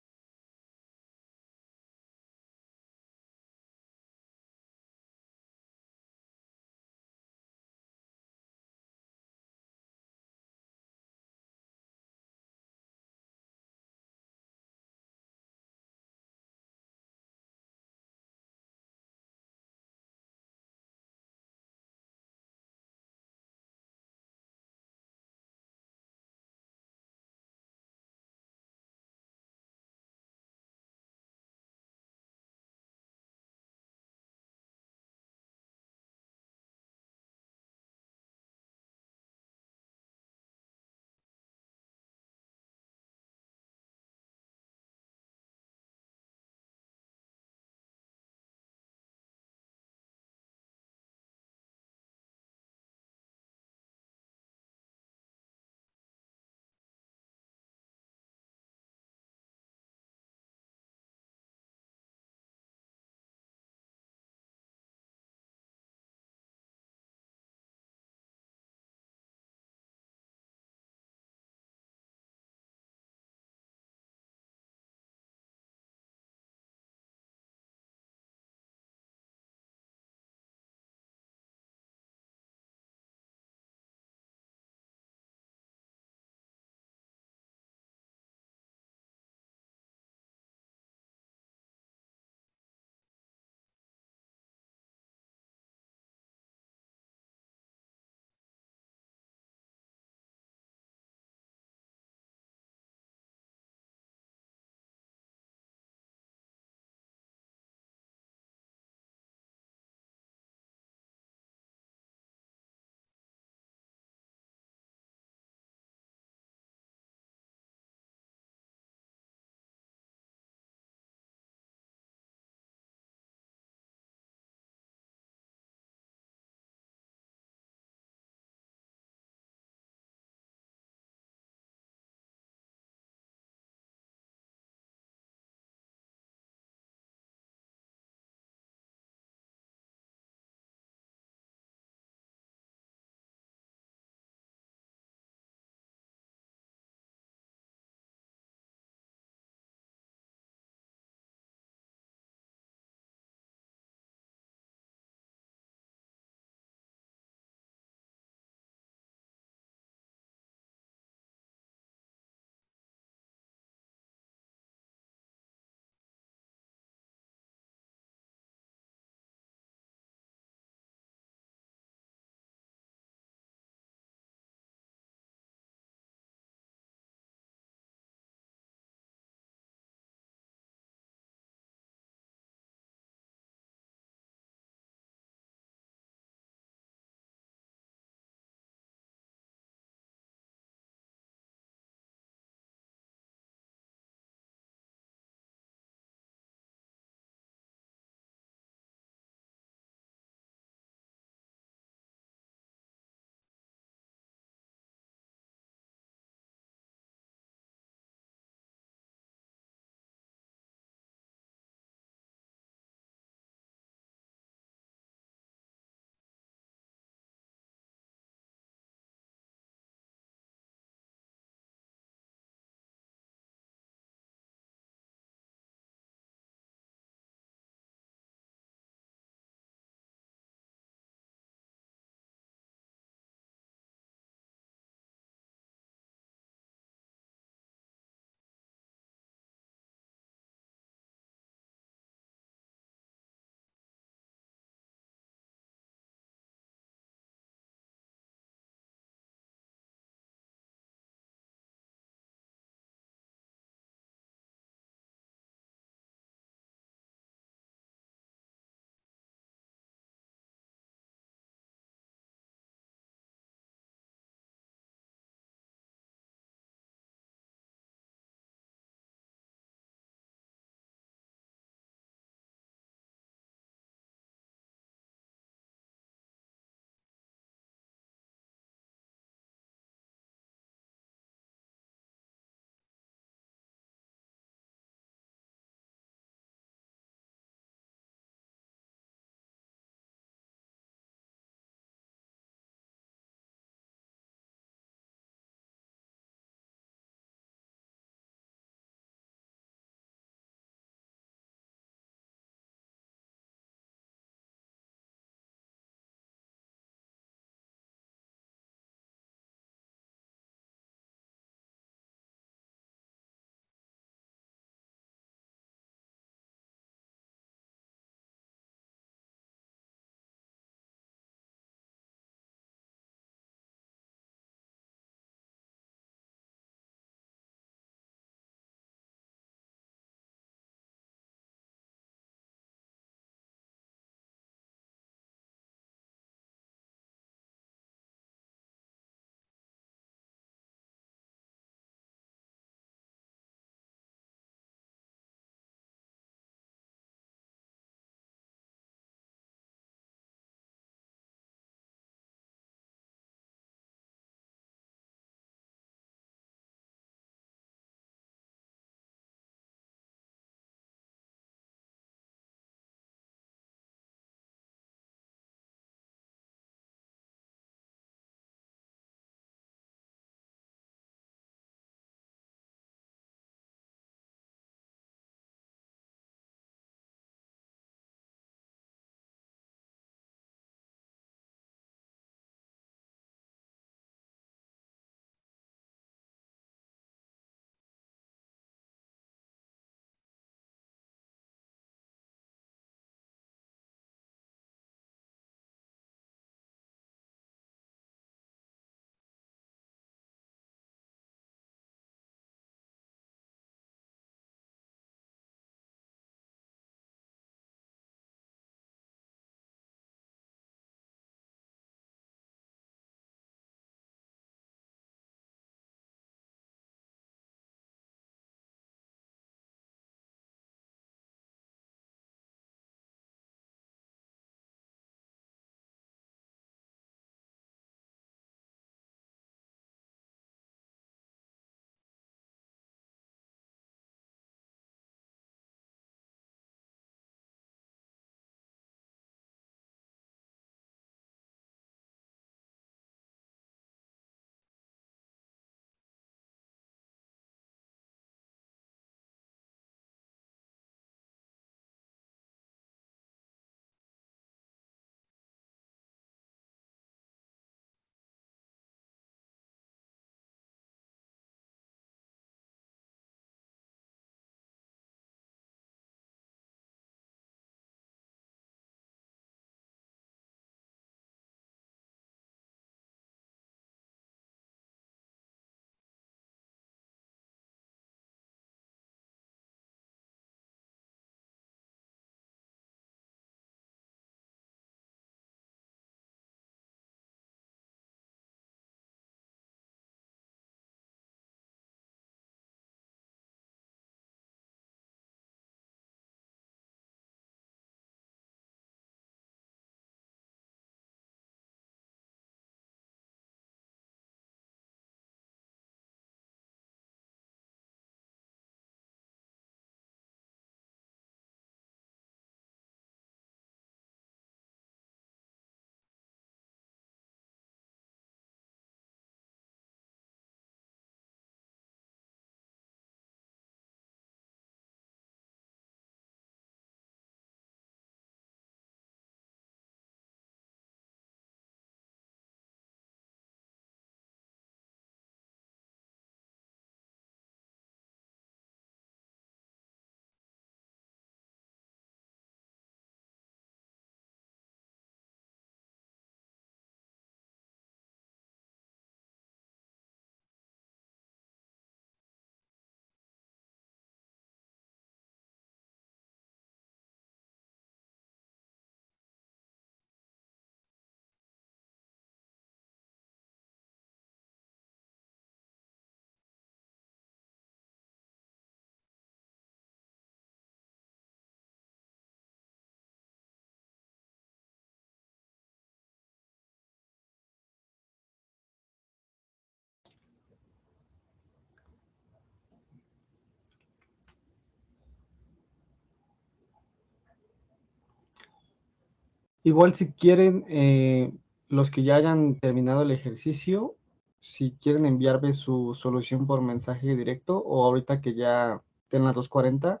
Igual si quieren, los que ya hayan terminado el ejercicio, si quieren enviarme su solución por mensaje directo o ahorita que ya estén las 2:40,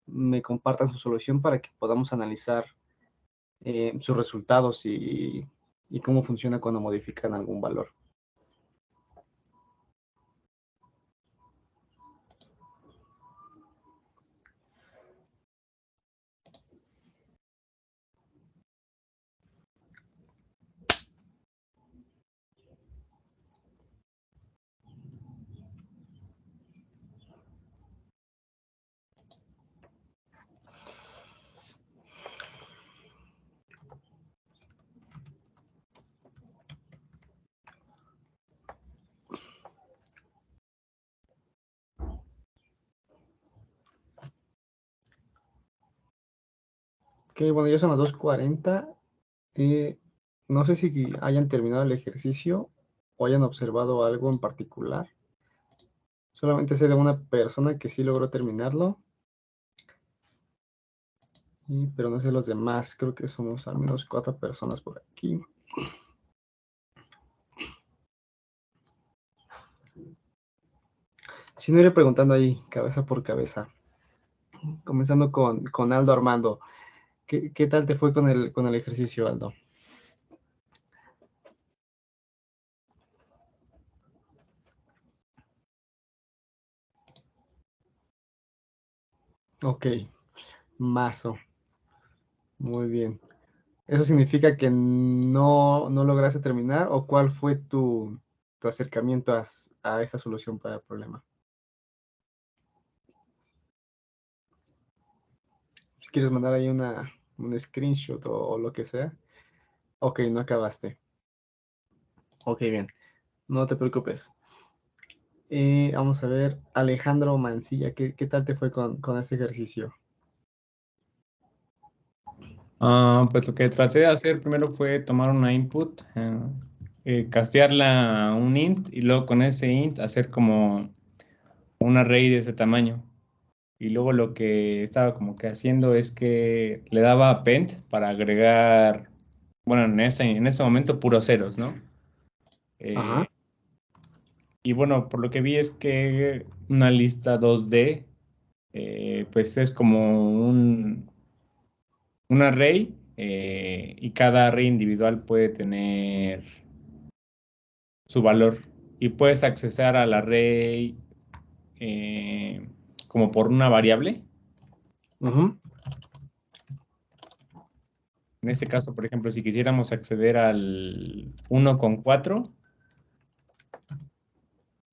me compartan su solución para que podamos analizar sus resultados y cómo funciona cuando modifican algún valor. Ok, bueno, ya son las 2:40. No sé si hayan terminado el ejercicio o hayan observado algo en particular. Solamente sé de una persona que sí logró terminarlo, pero no sé los demás. Creo que somos al menos 4 personas por aquí. Si no, iré preguntando ahí, cabeza por cabeza. Comenzando con Aldo Armando. ¿Qué tal te fue con el ejercicio, Aldo? Ok, mazo. Muy bien. ¿Eso significa que no lograste terminar o cuál fue tu acercamiento a esta solución para el problema? Si quieres mandar ahí un screenshot o lo que sea. Ok, no acabaste. Ok, bien. No te preocupes. Vamos a ver, Alejandro Mancilla, ¿qué tal te fue con este ejercicio? Pues lo que traté de hacer primero fue tomar una input, castearla a un int y luego con ese int hacer como un array de ese tamaño. Y luego lo que estaba como que haciendo es que le daba append para agregar, bueno, en ese momento puros ceros, ¿no? Ajá. Eh, y bueno, por lo que vi es que una lista 2D, pues es como un array y cada array individual puede tener su valor y puedes accesar al array como por una variable. Ujú. En este caso, por ejemplo, si quisiéramos acceder al 1,4,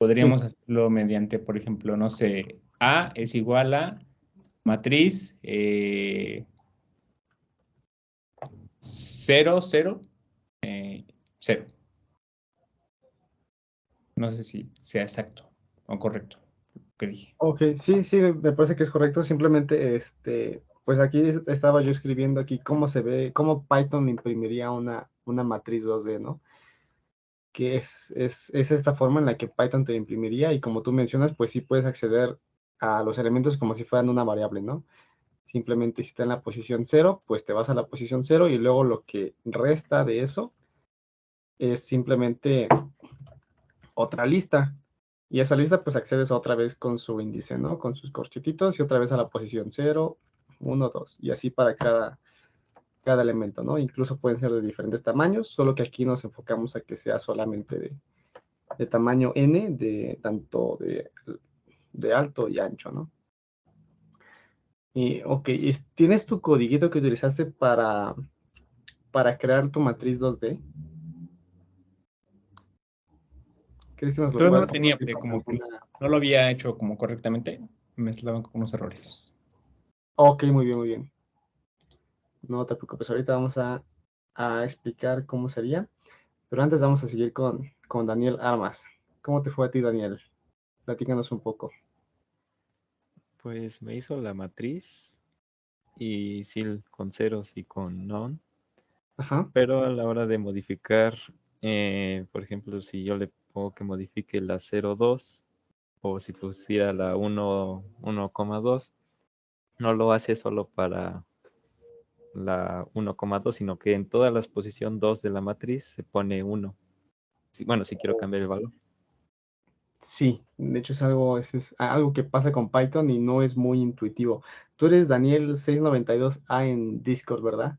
Sí. podríamos hacerlo mediante, por ejemplo, no sé, A es igual a matriz 0, 0, 0. No sé si sea exacto o correcto lo que dije. Ok, sí, sí, me parece que es correcto. Simplemente, pues aquí estaba yo escribiendo aquí cómo se ve, cómo Python imprimiría una matriz 2D, ¿no? Que es esta forma en la que Python te imprimiría y como tú mencionas, pues sí puedes acceder a los elementos como si fueran una variable, ¿no? Simplemente si está en la posición 0, pues te vas a la posición 0 y luego lo que resta de eso es simplemente otra lista. Y esa lista pues accedes otra vez con su índice, ¿no? Con sus corchetitos y otra vez a la posición 0, 1, 2. Y así para cada elemento, ¿no? Incluso pueden ser de diferentes tamaños, solo que aquí nos enfocamos a que sea solamente de tamaño n, de tanto de alto y ancho, ¿no? Y, ok, ¿tienes tu codiguito que utilizaste para crear tu matriz 2D? ¿Crees que nos lo Entonces no puedas lo tenía compartir porque con como que alguna? no lo había hecho como correctamente, me estaban con unos errores. Ok, muy bien, muy bien. No te preocupes, ahorita vamos a explicar cómo sería, pero antes vamos a seguir con Daniel Armas. ¿Cómo te fue a ti, Daniel? Platícanos un poco. Pues me hizo la matriz y sí con ceros y con non, Ajá. pero a la hora de modificar, por ejemplo, si yo le pongo que modifique la 0,2 o si pusiera la 1,2, no lo hace solo la 1,2, sino que en todas las posición 2 de la matriz se pone 1. Bueno, si quiero cambiar el valor. Sí, de hecho es algo que pasa con Python y no es muy intuitivo. Tú eres Daniel 692A en Discord, ¿verdad?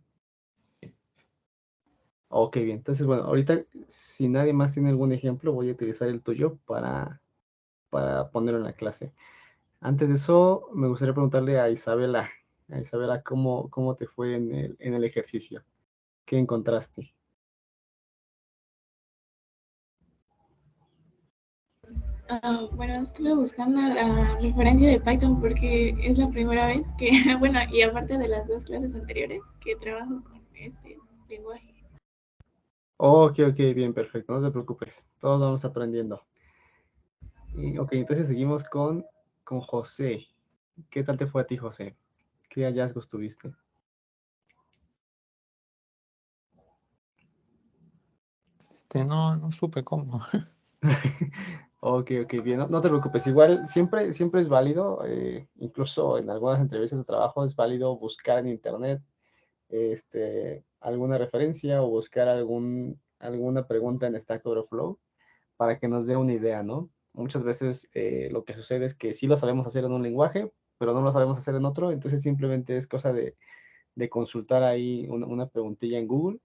Ok, bien. Entonces, bueno, ahorita si nadie más tiene algún ejemplo, voy a utilizar el tuyo para ponerlo en la clase. Antes de eso, me gustaría preguntarle a Isabela, ¿cómo te fue en el ejercicio? ¿Qué encontraste? Bueno, estuve buscando la referencia de Python porque es la primera vez que, bueno, y aparte de las 2 clases anteriores, que trabajo con este lenguaje. Ok, ok, bien, perfecto, no te preocupes, todos vamos aprendiendo. Ok, entonces seguimos con José. ¿Qué tal te fue a ti, José? ¿Qué hallazgos tuviste? No supe cómo. Ok, ok, bien, no te preocupes, igual siempre es válido, incluso en algunas entrevistas de trabajo es válido buscar en internet alguna referencia o buscar alguna pregunta en Stack Overflow para que nos dé una idea, ¿no? Muchas veces lo que sucede es que sí lo sabemos hacer en un lenguaje, pero no lo sabemos hacer en otro, entonces simplemente es cosa de consultar ahí una preguntilla en Google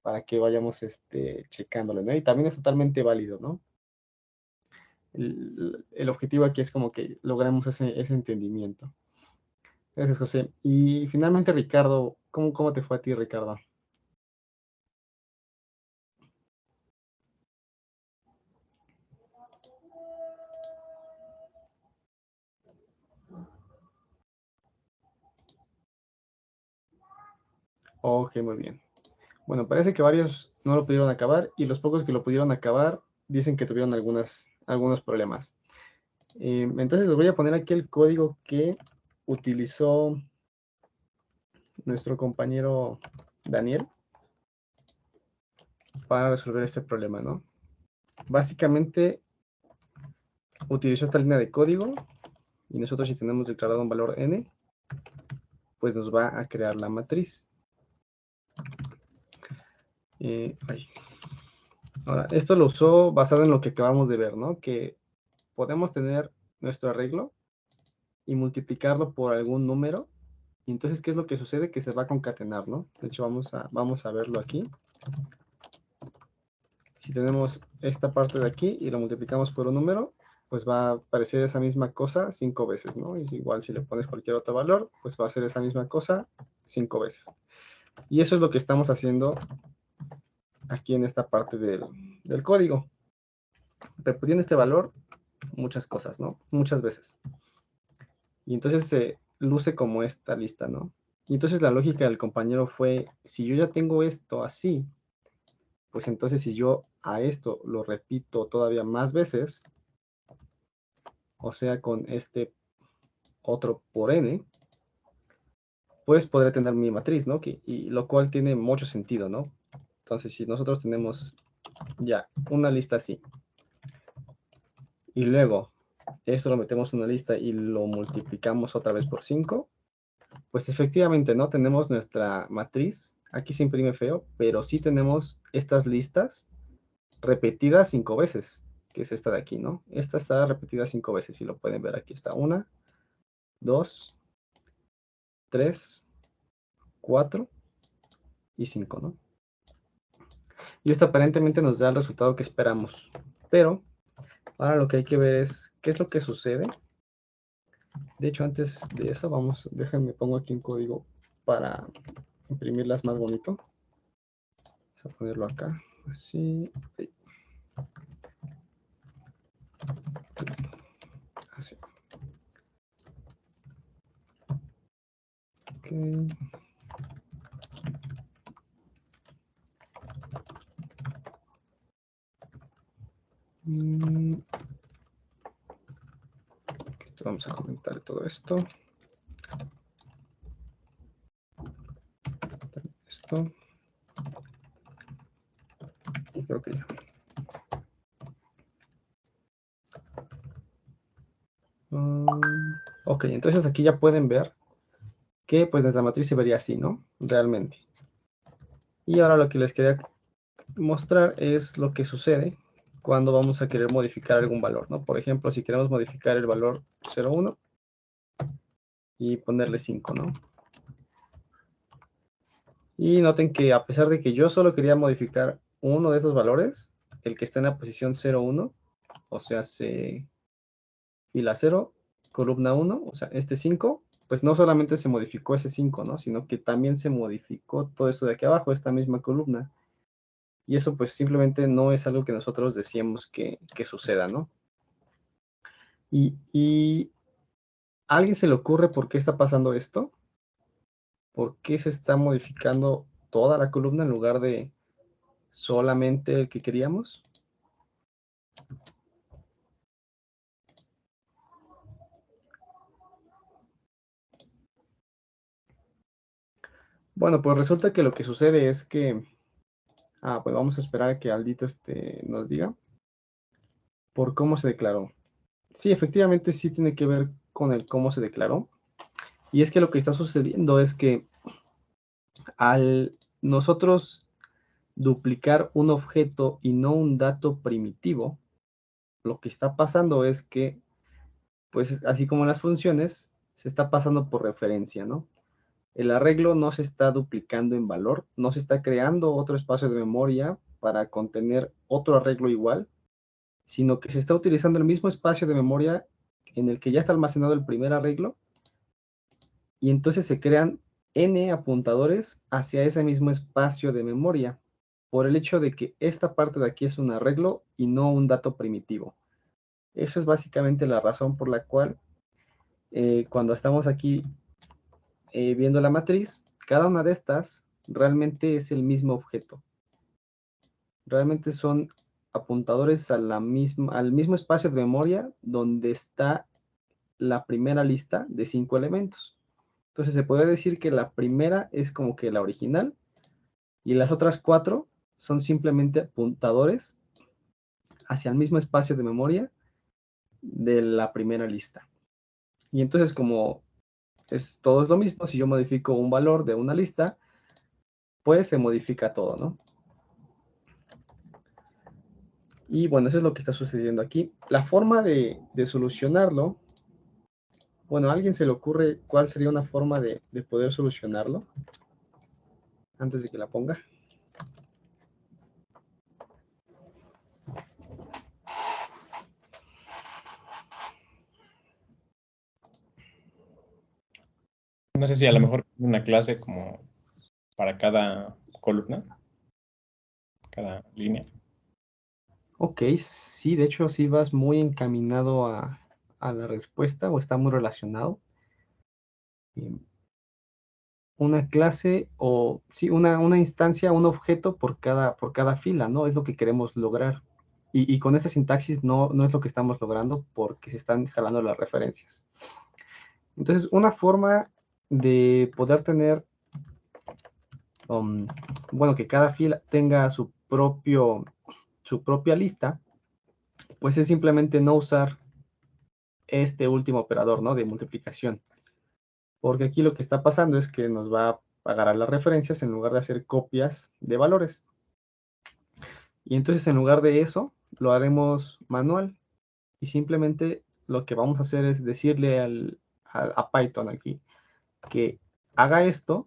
para que vayamos checándolo, ¿no? Y también es totalmente válido, ¿no? El objetivo aquí es como que logremos ese entendimiento. Gracias, José. Y finalmente, Ricardo, ¿cómo te fue a ti, Ricardo? Ok, muy bien. Bueno, parece que varios no lo pudieron acabar y los pocos que lo pudieron acabar dicen que tuvieron algunos problemas. Entonces les voy a poner aquí el código que utilizó nuestro compañero Daniel para resolver este problema, ¿no? Básicamente utilizó esta línea de código y nosotros si tenemos declarado un valor n, pues nos va a crear la matriz. Ahora, esto lo usó basado en lo que acabamos de ver, ¿no? Que podemos tener nuestro arreglo y multiplicarlo por algún número. Y entonces, ¿qué es lo que sucede? Que se va a concatenar, ¿no? De hecho, vamos a verlo aquí. Si tenemos esta parte de aquí y lo multiplicamos por un número, pues va a aparecer esa misma cosa 5 veces, ¿no? Y igual si le pones cualquier otro valor, pues va a ser esa misma cosa 5 veces. Y eso es lo que estamos haciendo aquí en esta parte del código. Repitiendo este valor muchas cosas, ¿no? Muchas veces. Y entonces se luce como esta lista, ¿no? Y entonces la lógica del compañero fue, si yo ya tengo esto así, pues entonces si yo a esto lo repito todavía más veces, o sea, con este otro por n, pues podré tener mi matriz, ¿no? Y lo cual tiene mucho sentido, ¿no? Entonces, si nosotros tenemos ya una lista así, y luego esto lo metemos en una lista y lo multiplicamos otra vez por 5, pues efectivamente, ¿no? Tenemos nuestra matriz, aquí se imprime feo, pero sí tenemos estas listas repetidas 5 veces, que es esta de aquí, ¿no? Esta está repetida 5 veces, si lo pueden ver, aquí está 1, 2, 3, 4 y 5, ¿no? Y esto aparentemente nos da el resultado que esperamos, pero ahora lo que hay que ver es qué es lo que sucede. De hecho, antes de eso, déjenme pongo aquí un código para imprimirlas más bonito. Vamos a ponerlo acá, así, así. Okay. Vamos a comentar todo esto. Esto. Y creo que ya. Ok, entonces aquí ya pueden ver que pues nuestra matriz se vería así, ¿no? Realmente. Y ahora lo que les quería mostrar es lo que sucede cuando vamos a querer modificar algún valor, ¿no? Por ejemplo, si queremos modificar el valor 0,1 y ponerle 5, ¿no? Y noten que a pesar de que yo solo quería modificar uno de esos valores, el que está en la posición 0,1, o sea, fila 0, columna 1, o sea, este 5, pues no solamente se modificó ese 5, ¿no? Sino que también se modificó todo esto de aquí abajo, esta misma columna. Y eso pues simplemente no es algo que nosotros decíamos que suceda, ¿no? Y ¿a alguien se le ocurre por qué está pasando esto? ¿Por qué se está modificando toda la columna en lugar de solamente el que queríamos? Bueno, pues resulta que lo que sucede es que... pues vamos a esperar a que Aldito nos diga por cómo se declaró. Sí, efectivamente sí tiene que ver con el cómo se declaró. Y es que lo que está sucediendo es que al nosotros duplicar un objeto y no un dato primitivo, lo que está pasando es que, pues así como en las funciones, se está pasando por referencia, ¿no? El arreglo no se está duplicando en valor, no se está creando otro espacio de memoria para contener otro arreglo igual, sino que se está utilizando el mismo espacio de memoria en el que ya está almacenado el primer arreglo, y entonces se crean n apuntadores hacia ese mismo espacio de memoria, por el hecho de que esta parte de aquí es un arreglo y no un dato primitivo. Eso es básicamente la razón por la cual cuando estamos aquí viendo la matriz, cada una de estas realmente es el mismo objeto. Realmente son apuntadores a al mismo espacio de memoria donde está la primera lista de 5 elementos. Entonces se puede decir que la primera es como que la original y las otras 4 son simplemente apuntadores hacia el mismo espacio de memoria de la primera lista. Y entonces como todo es lo mismo, si yo modifico un valor de una lista, pues se modifica todo, ¿no? Y bueno, eso es lo que está sucediendo aquí. La forma de solucionarlo, bueno, ¿a alguien se le ocurre cuál sería una forma de poder solucionarlo? Antes de que la ponga. No sé si a lo mejor una clase como para cada columna, cada línea. Ok, sí, de hecho sí vas muy encaminado a la respuesta o está muy relacionado. Una clase o sí, una instancia, un objeto por cada fila, ¿no? Es lo que queremos lograr. Y con esta sintaxis no es lo que estamos logrando porque se están jalando las referencias. Entonces, una forma de poder tener, bueno, que cada fila tenga su propia lista, pues es simplemente no usar este último operador, ¿no? De multiplicación. Porque aquí lo que está pasando es que nos va a agarrar las referencias en lugar de hacer copias de valores. Y entonces en lugar de eso, lo haremos manual. Y simplemente lo que vamos a hacer es decirle a Python aquí que haga esto,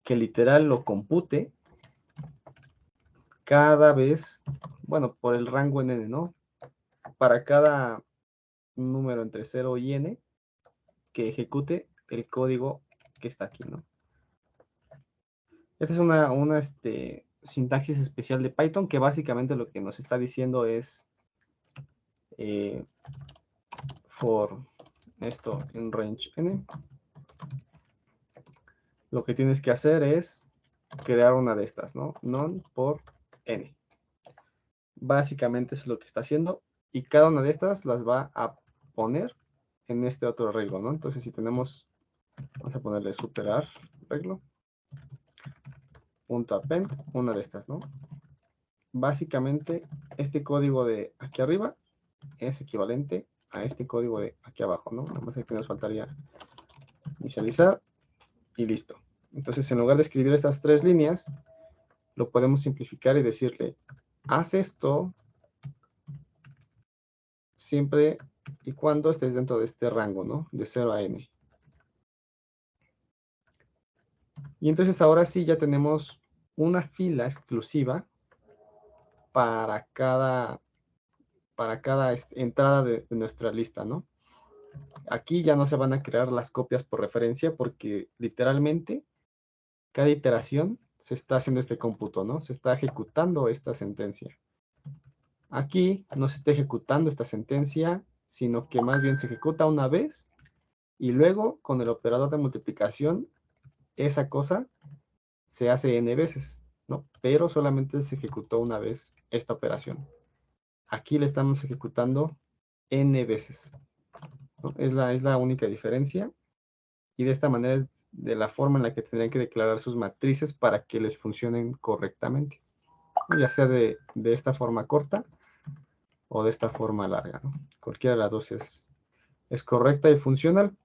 que literal lo compute cada vez, bueno, por el rango en n, ¿no? Para cada número entre 0 y n, que ejecute el código que está aquí, ¿no? Esta es una sintaxis especial de Python que básicamente lo que nos está diciendo es for esto en range n. Lo que tienes que hacer es crear una de estas, ¿no? None por n. Básicamente eso es lo que está haciendo y cada una de estas las va a poner en este otro arreglo, ¿no? Entonces si tenemos, vamos a ponerle superar arreglo, punto append, una de estas, ¿no? Básicamente este código de aquí arriba es equivalente a este código de aquí abajo, ¿no? Nada más que nos faltaría inicializar y listo. Entonces, en lugar de escribir estas 3 líneas, lo podemos simplificar y decirle, haz esto siempre y cuando estés dentro de este rango, ¿no? De 0 a n. Y entonces ahora sí ya tenemos una fila exclusiva para cada entrada de nuestra lista, ¿no? Aquí ya no se van a crear las copias por referencia porque literalmente cada iteración se está haciendo este cómputo, ¿no? Se está ejecutando esta sentencia. Aquí no se está ejecutando esta sentencia, sino que más bien se ejecuta una vez y luego con el operador de multiplicación esa cosa se hace n veces, ¿no? Pero solamente se ejecutó una vez esta operación. Aquí le estamos ejecutando n veces, ¿no? Es la única diferencia. Y de esta manera es de la forma en la que tendrían que declarar sus matrices para que les funcionen correctamente, ¿no? Ya sea de esta forma corta o de esta forma larga, ¿no? Cualquiera de las dos es correcta y funcional.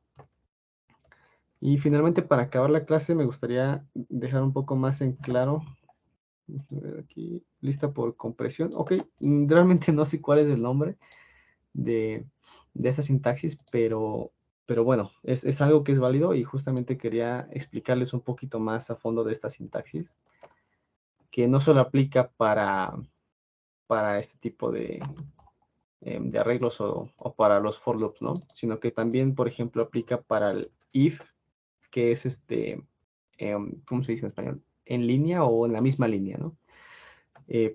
Y finalmente, para acabar la clase, me gustaría dejar un poco más en claro. Aquí, lista por compresión. Ok, realmente no sé cuál es el nombre de esta sintaxis, pero bueno, es algo que es válido y justamente quería explicarles un poquito más a fondo de esta sintaxis, que no solo aplica para este tipo de arreglos o para los for loops, ¿no? Sino que también, por ejemplo, aplica para el if, que es ¿cómo se dice en español? En línea o en la misma línea, ¿no?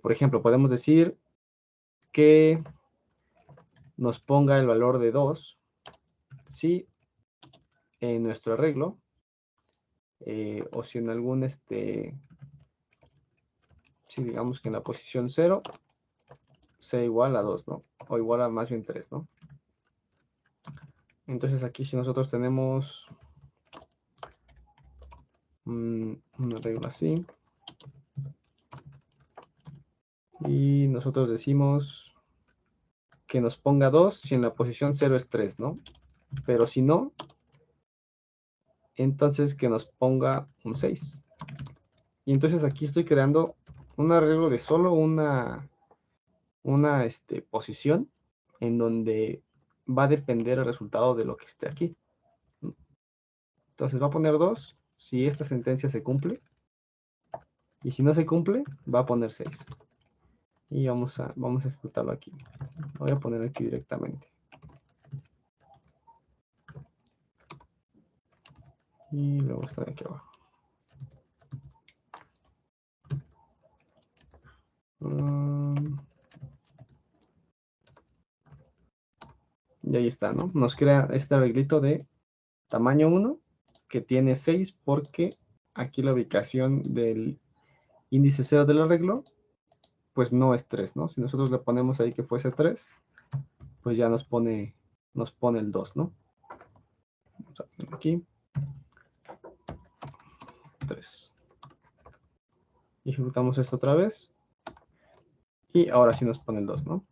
Por ejemplo, podemos decir que nos ponga el valor de 2 si en nuestro arreglo o si en algún si digamos que en la posición 0 sea igual a 2, ¿no? O igual a más bien 3, ¿no? Entonces aquí si nosotros tenemos un arreglo así y nosotros decimos que nos ponga 2 si en la posición 0 es 3, ¿no? Pero si no, entonces que nos ponga un 6. Y entonces aquí estoy creando un arreglo de solo una posición en donde va a depender el resultado de lo que esté aquí. Entonces va a poner 2 si esta sentencia se cumple. Y si no se cumple, va a poner 6. Y vamos a ejecutarlo aquí. Lo voy a poner aquí directamente. Y luego está aquí abajo. Y ahí está, ¿no? Nos crea este arreglito de tamaño 1 que tiene 6 porque aquí la ubicación del índice 0 del arreglo pues no es 3, ¿no? Si nosotros le ponemos ahí que fuese 3, pues ya nos pone el 2, ¿no? Vamos a poner aquí 3. Y ejecutamos esto otra vez. Y ahora sí nos pone el 2, ¿no?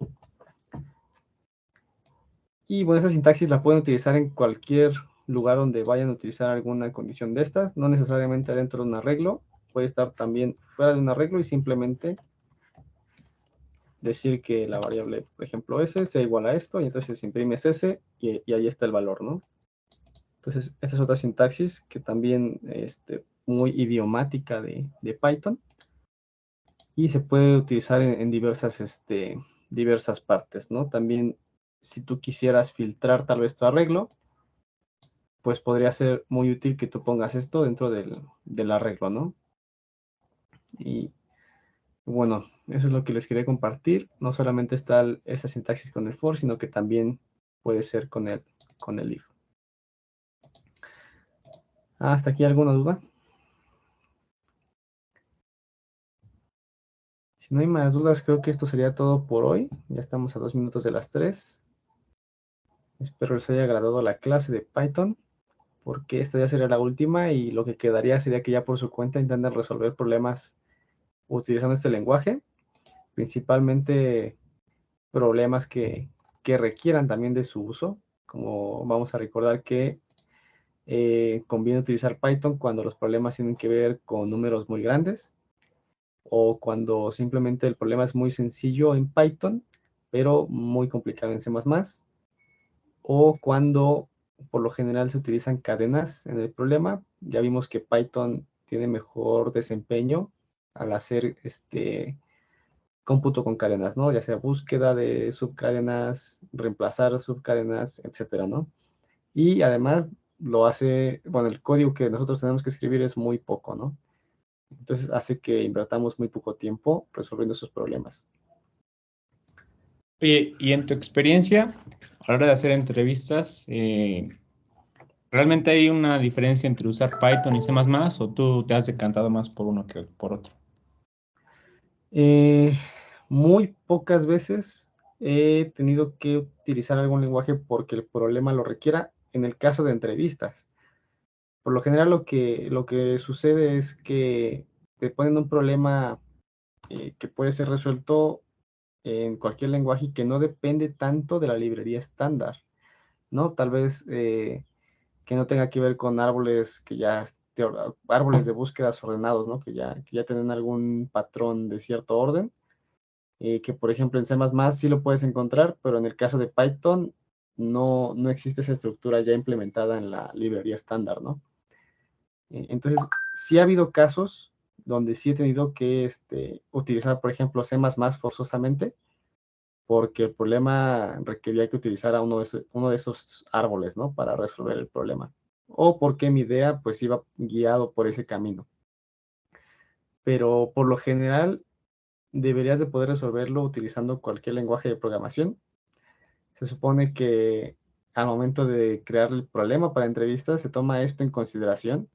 Y bueno, esa sintaxis la pueden utilizar en cualquier lugar donde vayan a utilizar alguna condición de estas, no necesariamente dentro de un arreglo, puede estar también fuera de un arreglo y simplemente decir que la variable, por ejemplo, s sea igual a esto, y entonces se imprime s y ahí está el valor, ¿no? Entonces, esta es otra sintaxis que también muy idiomática de Python y se puede utilizar en diversas partes, ¿no? También, si tú quisieras filtrar tal vez tu arreglo, pues podría ser muy útil que tú pongas esto dentro del arreglo, ¿no? Y bueno, eso es lo que les quería compartir. No solamente está esta sintaxis con el for, sino que también puede ser con el if. ¿Hasta aquí alguna duda? Si no hay más dudas, creo que esto sería todo por hoy. Ya estamos a 2 minutos de las 3. Espero les haya agradado la clase de Python, porque esta ya sería la última y lo que quedaría sería que ya por su cuenta intenten resolver problemas utilizando este lenguaje, principalmente problemas que requieran también de su uso, como vamos a recordar que conviene utilizar Python cuando los problemas tienen que ver con números muy grandes o cuando simplemente el problema es muy sencillo en Python, pero muy complicado en C++, o cuando por lo general se utilizan cadenas en el problema. Ya vimos que Python tiene mejor desempeño al hacer cómputo con cadenas, ¿no? Ya sea búsqueda de subcadenas, reemplazar subcadenas, etcétera, ¿no? Y además lo hace, bueno, el código que nosotros tenemos que escribir es muy poco, ¿no? Entonces hace que invertamos muy poco tiempo resolviendo esos problemas. Oye, y en tu experiencia, a la hora de hacer entrevistas, ¿realmente hay una diferencia entre usar Python y C++ o tú te has decantado más por uno que por otro? Muy pocas veces he tenido que utilizar algún lenguaje porque el problema lo requiera en el caso de entrevistas. Por lo general lo que sucede es que te ponen un problema que puede ser resuelto en cualquier lenguaje y que no depende tanto de la librería estándar, ¿no? Tal vez que no tenga que ver con árboles árboles de búsquedas ordenados, ¿no? Que ya tienen algún patrón de cierto orden, que por ejemplo en C++ sí lo puedes encontrar, pero en el caso de Python no existe esa estructura ya implementada en la librería estándar, ¿no? Entonces, sí ha habido casos donde sí he tenido que utilizar, por ejemplo, C++ forzosamente, porque el problema requería que utilizara uno de esos árboles, ¿no? Para resolver el problema. O porque mi idea, pues, iba guiado por ese camino. Pero por lo general, deberías de poder resolverlo utilizando cualquier lenguaje de programación. Se supone que al momento de crear el problema para entrevistas se toma esto en consideración